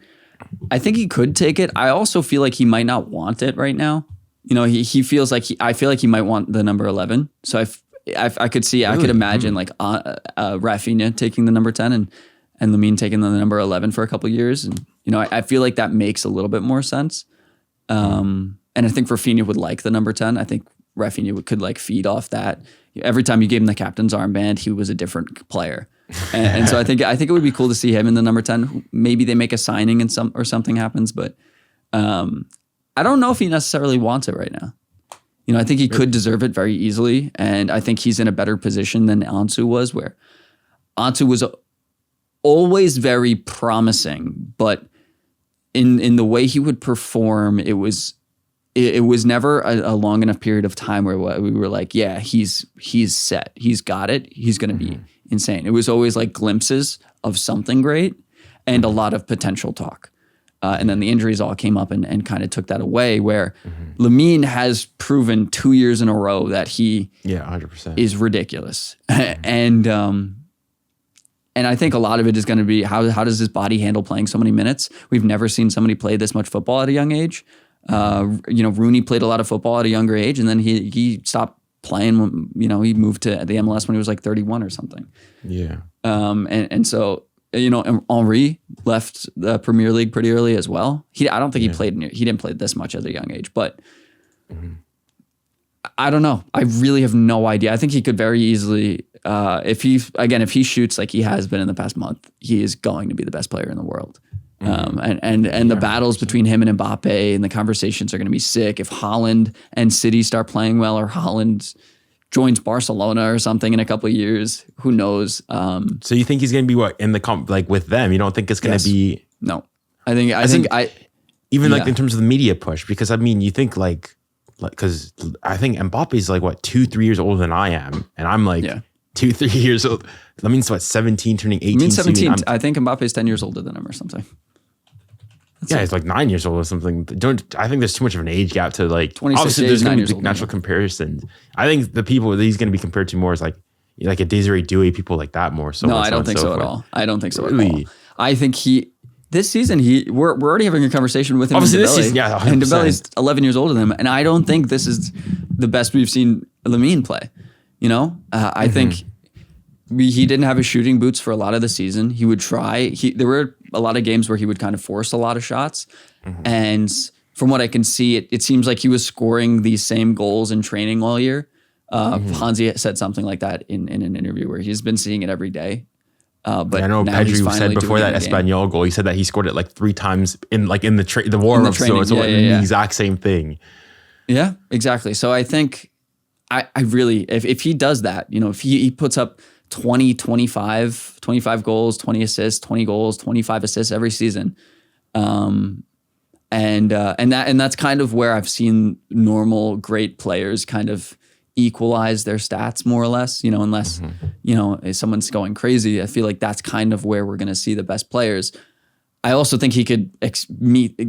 [SPEAKER 1] I think he could take it. I also feel like he might not want it right now. He feels like I feel like he might want the number 11. So I could see, I could imagine Raphinha taking the number 10 and Lamine taking the number 11 for a couple of years. And, I feel like that makes a little bit more sense. And I think Raphinha would like the number 10. I think Raphinha could feed off that. Every time you gave him the captain's armband, he was a different player. And so I think it would be cool to see him in the number 10. Maybe they make a signing and something happens, but I don't know if he necessarily wants it right now. You know, I think he could deserve it very easily, and I think he's in a better position than Ansu was, where Ansu was always very promising, but in the way he would perform, it was never a long enough period of time where we were like, yeah, he's set, he's got it, he's going to be insane. It was always like glimpses of something great and a lot of potential talk. And then the injuries all came up and kind of took that away, where Lamine has proven 2 years in a row that he
[SPEAKER 2] 100%
[SPEAKER 1] is ridiculous. And I think a lot of it is going to be how does his body handle playing so many minutes? We've never seen somebody play this much football at a young age. You know, Rooney played a lot of football at a younger age, and then he stopped playing when, you know, he moved to the MLS when he was like 31 or something.
[SPEAKER 2] Yeah.
[SPEAKER 1] And so, you know, Henry left the Premier League pretty early as well. I don't think he didn't play this much at a young age, but I don't know. I really have no idea. I think he could very easily, if he shoots like he has been in the past month, he is going to be the best player in the world. And the battles between him and Mbappe and the conversations are going to be sick. If Haaland and City start playing well, or Haaland joins Barcelona or something in a couple of years, who knows?
[SPEAKER 2] So you think he's going to be in the like with them? You don't think it's going to be?
[SPEAKER 1] No, I think
[SPEAKER 2] like in terms of the media push, because I mean, you think because I think Mbappe's like 2-3 years older than I am, and I'm like 2-3 years old. That means 17, turning 18.
[SPEAKER 1] I mean 17. I think Mbappe's 10 years older than him or something.
[SPEAKER 2] He's like 9 years old or something. I think there's too much of an age gap to like. Obviously, there's going to be natural comparisons. I think the people that he's going to be compared to more is like a 𝙍𝙬𝘽𝘼𝘾, people like that more. So
[SPEAKER 1] no, I don't think so at all. I don't think so at all. I think this season we're already having a conversation with him.
[SPEAKER 2] Obviously,
[SPEAKER 1] and
[SPEAKER 2] this season, 100%.
[SPEAKER 1] And Dembele's 11 years older than him, and I don't think this is the best we've seen Lamine play. You know, I think. He didn't have his shooting boots for a lot of the season. He would try. There were a lot of games where he would kind of force a lot of shots. And from what I can see, it seems like he was scoring these same goals in training all year. Hansi said something like that in an interview where he's been seeing it every day. But
[SPEAKER 2] I know Pedri said before that 𝙍𝙊𝘾𝙽𝘾 goal, he said that he scored it like 3 times in the warm-up. So it's the exact same thing.
[SPEAKER 1] Yeah, exactly. So I think I really, if he does that, you know, if he puts up 20, 25 goals, 20 assists, 20 goals, 25 assists every season. And that's kind of where I've seen normal great players kind of equalize their stats more or less, you know, unless, you know, if someone's going crazy. I feel like that's kind of where we're going to see the best players. I also think he could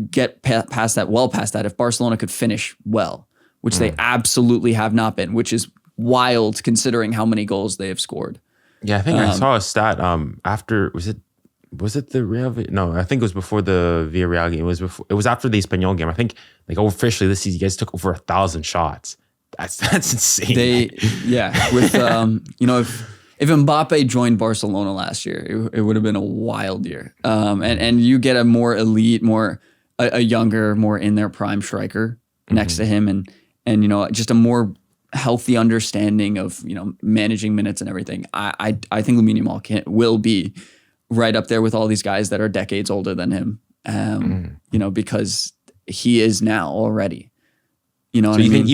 [SPEAKER 1] get past that if Barcelona could finish well, which they absolutely have not been, which is wild considering how many goals they have scored.
[SPEAKER 2] Yeah, I think I saw a stat after was it the Real? No, I think it was before the Villarreal game. It was after the Espanyol game. I think like officially this season, you guys took over 1,000 shots. That's insane.
[SPEAKER 1] With you know, if Mbappe joined Barcelona last year, it would have been a wild year. And you get a more elite, a younger, more in their prime striker next to him, and you know, just a more healthy understanding of, you know, managing minutes and everything. I think Lamine Yamal will be right up there with all these guys that are decades older than him. You know, because he is now already. You know what I mean?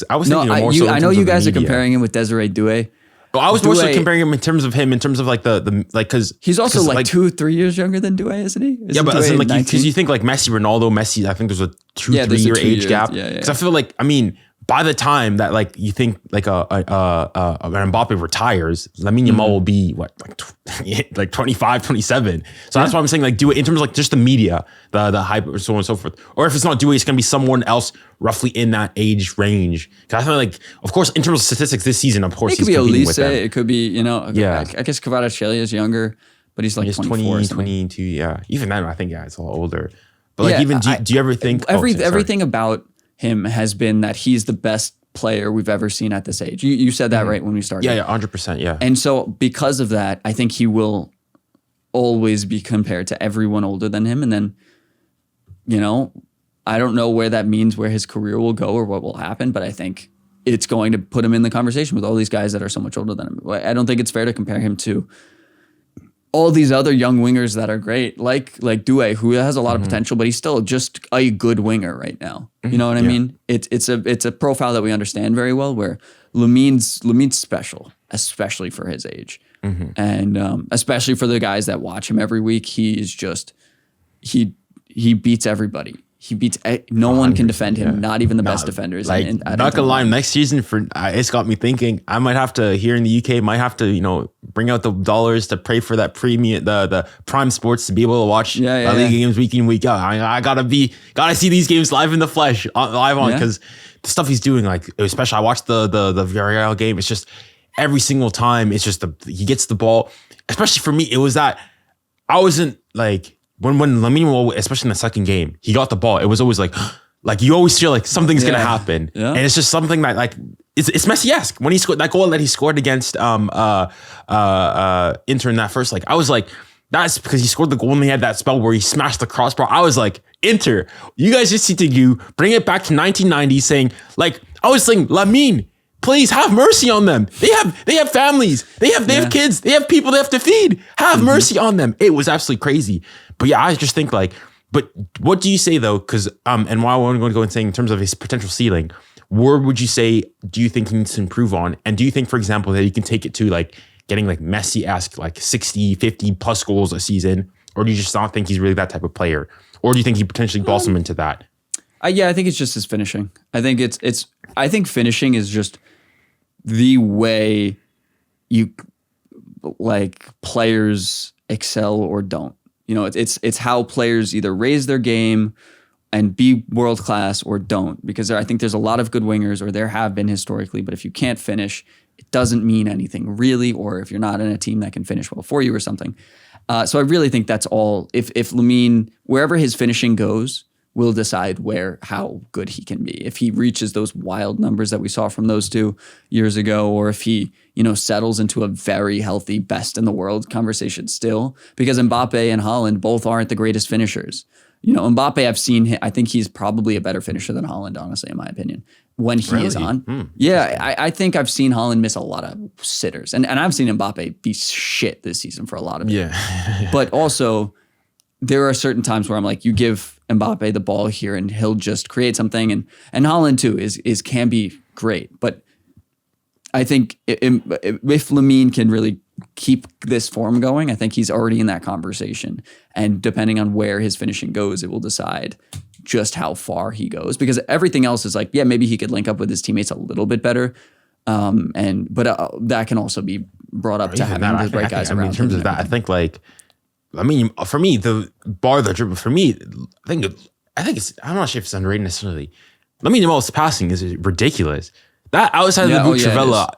[SPEAKER 2] I
[SPEAKER 1] know you guys are comparing him with Désiré Doué.
[SPEAKER 2] Well, I was more so comparing him in terms of like the because
[SPEAKER 1] he's also like 2-3 years younger than Doué, isn't he?
[SPEAKER 2] Because you think like Messi, I think there's a 2-3 year age gap. Because I feel like, I mean, by the time that like you think like an Mbappe retires, Lamine Yamal will be like 25, 27. So that's why I'm saying like do it in terms of like just the media, the hype, or so on and so forth. Or if it's not Doué, it's gonna be someone else roughly in that age range. Because I feel like, of course, in terms of statistics this season, of course,
[SPEAKER 1] it could be Olise. It could be, you know, I guess 𝙍𝙊𝘾𝙾𝙎 is younger, but he's like 24,
[SPEAKER 2] 22. Yeah, even then I think it's a little older. But like do you ever think
[SPEAKER 1] everything about him has been that he's the best player we've ever seen at this age. You said that right when we started.
[SPEAKER 2] Yeah, 100%, yeah.
[SPEAKER 1] And so because of that, I think he will always be compared to everyone older than him. And then, you know, I don't know where that means where his career will go or what will happen, but I think it's going to put him in the conversation with all these guys that are so much older than him. I don't think it's fair to compare him to all these other young wingers that are great, like 𝙬𝙬, who has a lot of potential, but he's still just a good winger right now. You know what I mean? It's a profile that we understand very well, where Lamín's special, especially for his age, and especially for the guys that watch him every week. He is just he beats everybody. He beats no one can defend him, not even the best defenders.
[SPEAKER 2] Like, not gonna lie, next season it's got me thinking I might have to, here in the UK, might have to, bring out the dollars to pay for that premium, the Prime Sports, to be able to watch La Liga games week in, week out. I gotta see these games live in the flesh, because the stuff he's doing, like, especially I watched the Villarreal game. It's just every single time, it's just he gets the ball. Especially for me, it was that I wasn't like. When Lamine, especially in the second game, he got the ball, it was always like you always feel like something's gonna happen, and it's just something that, like, it's Messi-esque. When he scored that goal that he scored against Inter in that first, like, I was like, that's because he scored the goal and he had that spell where he smashed the crossbar. I was like, Inter, you guys just need to bring it back to 1990, saying, like, I was saying, Lamine, please have mercy on them. They have families. They have kids. They have people they have to feed. Have mercy on them. It was absolutely crazy. But yeah, I just think, like, but what do you say though? Because and why I'm going to go and say in terms of his potential ceiling, where would you say do you think he needs to improve on? And do you think, for example, that he can take it to like getting like Messi-esque, like 60, 50 plus goals a season? Or do you just not think he's really that type of player? Or do you think he potentially blossom into that?
[SPEAKER 1] Yeah, I think it's just his finishing. I think I think finishing is just the way you, like, players excel or don't. It's how players either raise their game and be world class or don't. Because I think there's a lot of good wingers, or there have been historically, but if you can't finish, it doesn't mean anything really. Or if you're not in a team that can finish well for you or something. So I really think that's all. If Lamine, wherever his finishing goes, will decide how good he can be. If he reaches those wild numbers that we saw from those 2 years ago, or if he, settles into a very healthy best in the world conversation still, because Mbappe and Haaland both aren't the greatest finishers. Mbappe, I think he's probably a better finisher than Haaland, honestly, in my opinion, when he is on. Yeah, I think I've seen Haaland miss a lot of sitters, and I've seen Mbappe be shit this season for a lot of it. Yeah. But also, there are certain times where I'm like, you give Mbappe the ball here and he'll just create something. And Haaland too can be great. But I think if Lamine can really keep this form going, I think he's already in that conversation. And depending on where his finishing goes, it will decide just how far he goes. Because everything else is like, yeah, maybe he could link up with his teammates a little bit better. But that can also be brought up to having the right guys around.
[SPEAKER 2] In terms of that, I think, like, I mean, for me, the dribble, for me, I think it's, I'm not sure if it's underrated necessarily. Lamine Yamal's passing is ridiculous. That outside of the boot Travella,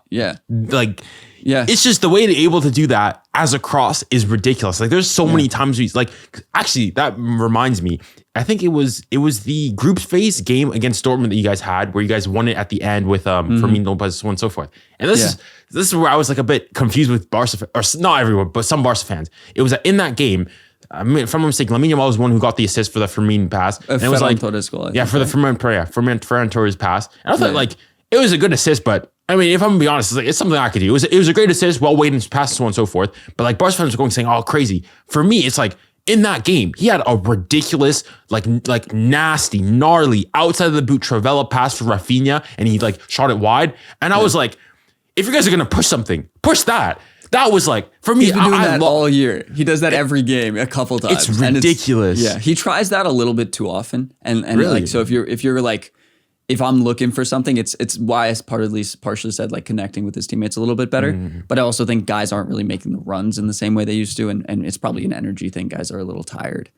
[SPEAKER 2] it's just the way they're able to do that as a cross is ridiculous. Like, there's so many times he's like, actually, that reminds me. I think it was the group phase game against Dortmund that you guys had, where you guys won it at the end with Fermin Lopez, so on and so forth. And this is where I was like a bit confused with Barca, or not everyone, but some Barca fans. It was in that game. I mean, if I'm not mistaken, Lamine Yamal was one who got the assist for the Fermin pass. And it was like,
[SPEAKER 1] Torres goal,
[SPEAKER 2] for the Ferran Torres pass. And I thought like it was a good assist, but I mean, if I'm gonna be honest, it's something I could do. It was a great assist, well weighted pass, so on and so forth. But like Barca fans were going saying, "Oh, crazy." For me, it's like in that game, he had a ridiculous, like nasty, gnarly outside of the boot Travella pass for Raphinha, and he like shot it wide. And I was like, if you guys are gonna push something, push that. That was like, for me,
[SPEAKER 1] he's been doing that all year. He does that every game a couple times.
[SPEAKER 2] It's ridiculous.
[SPEAKER 1] He tries that a little bit too often. And
[SPEAKER 2] really?
[SPEAKER 1] Like, so if you're like, if I'm looking for something, it's why I partially said like connecting with his teammates a little bit better. But I also think guys aren't really making the runs in the same way they used to. And it's probably an energy thing. Guys are a little tired.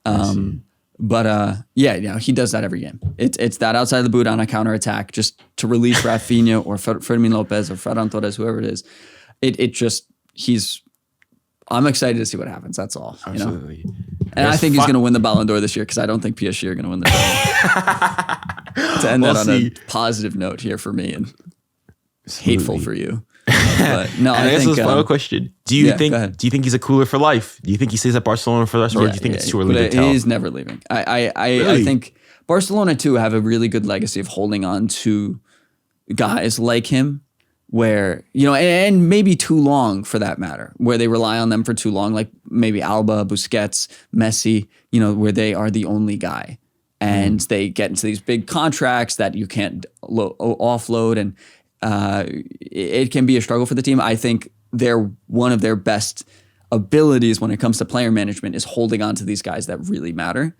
[SPEAKER 1] But he does that every game. It's that outside the boot on a counterattack just to release Raphinha or Fermin Lopez or Ferran Torres, whoever it is. I'm excited to see what happens. That's all.
[SPEAKER 2] Absolutely.
[SPEAKER 1] And I think he's going to win the Ballon d'Or this year because I don't think PSG are going to win the Ballon. To end that on a positive note here for me and hateful for you. But no,
[SPEAKER 2] I guess this final question. Do you think he's a cooler for life? Do you think he stays at Barcelona for the rest, or do you think it's too early to tell?
[SPEAKER 1] He's never leaving. I think Barcelona too have a really good legacy of holding on to guys like him where, you know, and maybe too long for that matter, where they rely on them for too long, like maybe Alba, Busquets, Messi, you know, where they are the only guy. And they get into these big contracts that you can't offload, and it can be a struggle for the team. I think one of their best abilities when it comes to player management is holding on to these guys that really matter.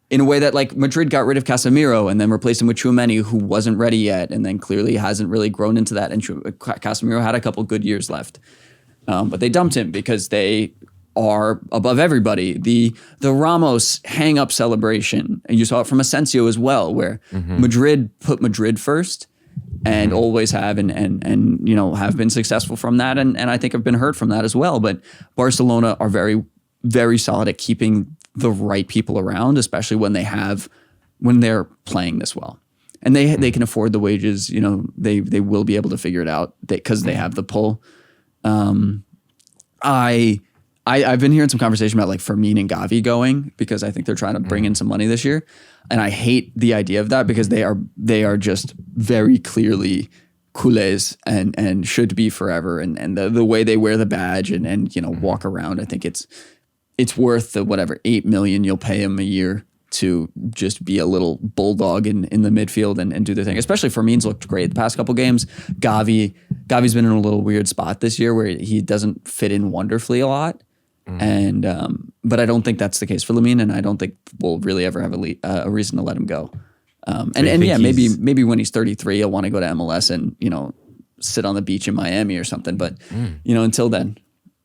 [SPEAKER 1] In a way that like Madrid got rid of Casemiro and then replaced him with Tchouaméni, who wasn't ready yet, and then clearly hasn't really grown into that. And Casemiro had a couple good years left, but they dumped him because they are above everybody. The Ramos hang up celebration, and you saw it from Asensio as well, where Madrid put Madrid first and always have, and you know, have been successful from that, and I think have been hurt from that as well. But Barcelona are very, very solid at keeping the right people around, especially when they're playing this well, and they can afford the wages. You know, they will be able to figure it out because they have the pull. I've been hearing some conversation about like Fermin and Gavi going, because I think they're trying to bring in some money this year, and I hate the idea of that because they are just very clearly culés and should be forever, and the way they wear the badge and you know, walk around, I think it's worth the whatever 8 million you'll pay him a year to just be a little bulldog in the midfield and do their thing. Especially Fermin's looked great the past couple games. Gavi's been in a little weird spot this year where he doesn't fit in wonderfully a lot. And but I don't think that's the case for Lamine, and I don't think we'll really ever have a reason to let him go. And yeah, maybe when he's 33, he'll want to go to MLS and, you know, sit on the beach in Miami or something. But you know, until then.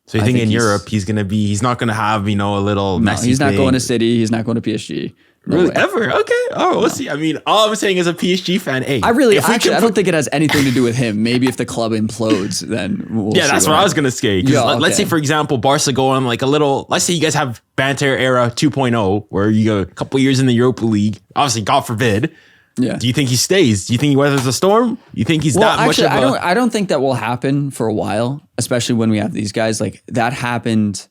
[SPEAKER 2] So you think in Europe he's not gonna have, you know, a little messy
[SPEAKER 1] he's not
[SPEAKER 2] thing.
[SPEAKER 1] going to City. He's not going to PSG. No
[SPEAKER 2] really?
[SPEAKER 1] way.
[SPEAKER 2] Ever? Okay. Oh, we'll see. I mean, all I'm saying as a PSG fan, hey.
[SPEAKER 1] I don't think it has anything to do with him. Maybe if the club implodes, then we'll see.
[SPEAKER 2] Yeah, that's what I was going to say. Let's say, for example, Barca go on like a little, let's say you guys have banter era 2.0, where you go a couple years in the Europa League. Obviously, God forbid. Yeah. Do you think he stays? Do you think he weathers the storm? You think he's that much of a...
[SPEAKER 1] I don't think that will happen for a while, especially when we have these guys. Like, that happened...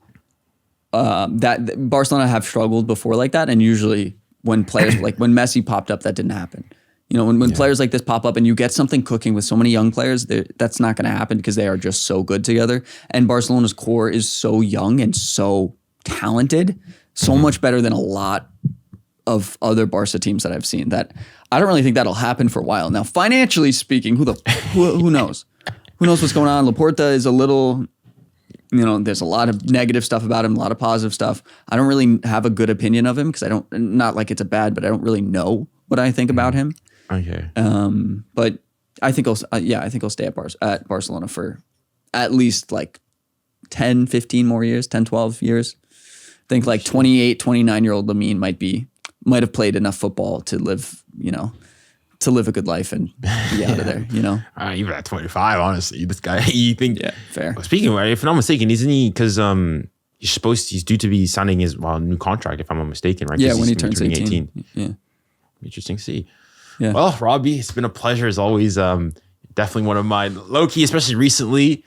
[SPEAKER 1] that Barcelona have struggled before like that, and usually when players like when Messi popped up, that didn't happen. You know, when players like this pop up and you get something cooking with so many young players, that's not going to happen because they are just so good together. And Barcelona's core is so young and so talented, so much better than a lot of other Barca teams that I've seen, that I don't really think that'll happen for a while. Now, financially speaking, who knows? Who knows what's going on? Laporta is a little... You know, there's a lot of negative stuff about him, a lot of positive stuff. I don't really have a good opinion of him because not like it's a bad, but I don't really know what I think about him.
[SPEAKER 2] Okay.
[SPEAKER 1] But I think he'll stay at Barcelona for at least like 10, 15 more years, 10, 12 years. I think like 28, 29-year-old Lamine might have played enough football to live, you know, to live a good life and be out of there, you know?
[SPEAKER 2] Even at 25, honestly, this guy, you think...
[SPEAKER 1] Yeah, fair.
[SPEAKER 2] Well, speaking of, if I'm not mistaken, isn't he... Because he's due to be signing his new contract, if I'm not mistaken, right?
[SPEAKER 1] Yeah, when he turns 18. Yeah.
[SPEAKER 2] Interesting to see.
[SPEAKER 1] Yeah.
[SPEAKER 2] Well, Robbie, it's been a pleasure as always. Definitely one of my... Low-key, especially recently,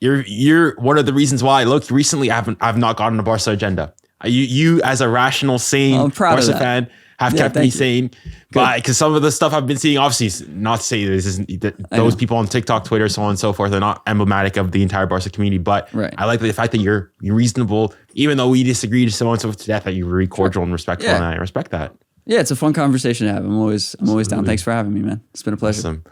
[SPEAKER 2] you're one of the reasons why, low-key, recently I've not gotten a Barca agenda. You as a rational, sane Barca fan... have kept me sane, because some of the stuff I've been seeing, obviously, not to say this isn't those people on TikTok, Twitter, so on and so forth, they're not emblematic of the entire Barca community. But I like the fact that you're reasonable, even though we disagree to so on and so forth to death, that you're very cordial and respectful, and I respect that. Yeah,
[SPEAKER 1] it's a fun conversation to have. I'm always down. Thanks for having me, man. It's been a pleasure.
[SPEAKER 2] Awesome.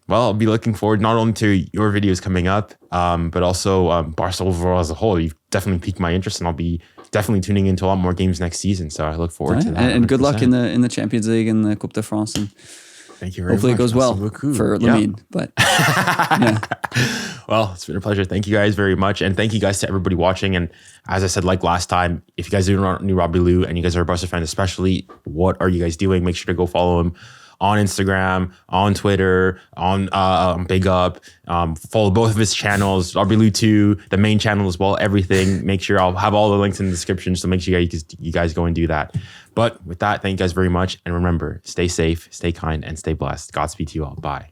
[SPEAKER 2] Well, I'll be looking forward not only to your videos coming up, but also Barca overall as a whole. You've definitely piqued my interest, and I'll be definitely tuning into a lot more games next season. So I look forward to that.
[SPEAKER 1] And good luck in the Champions League and the Coupe de France. And
[SPEAKER 2] thank you very much.
[SPEAKER 1] Hopefully it goes well for Lamine. But
[SPEAKER 2] well, it's been a pleasure. Thank you guys very much, and thank you guys to everybody watching. And as I said, like last time, if you guys do not know Robbie Lou and you guys are a Barca fan, especially, what are you guys doing? Make sure to go follow him on Instagram, on Twitter, on Big Up. Follow both of his channels, Robbie Lou 2, the main channel as well, everything. Make sure I'll have all the links in the description, so make sure you guys go and do that. But with that, thank you guys very much. And remember, stay safe, stay kind, and stay blessed. Godspeed to you all. Bye.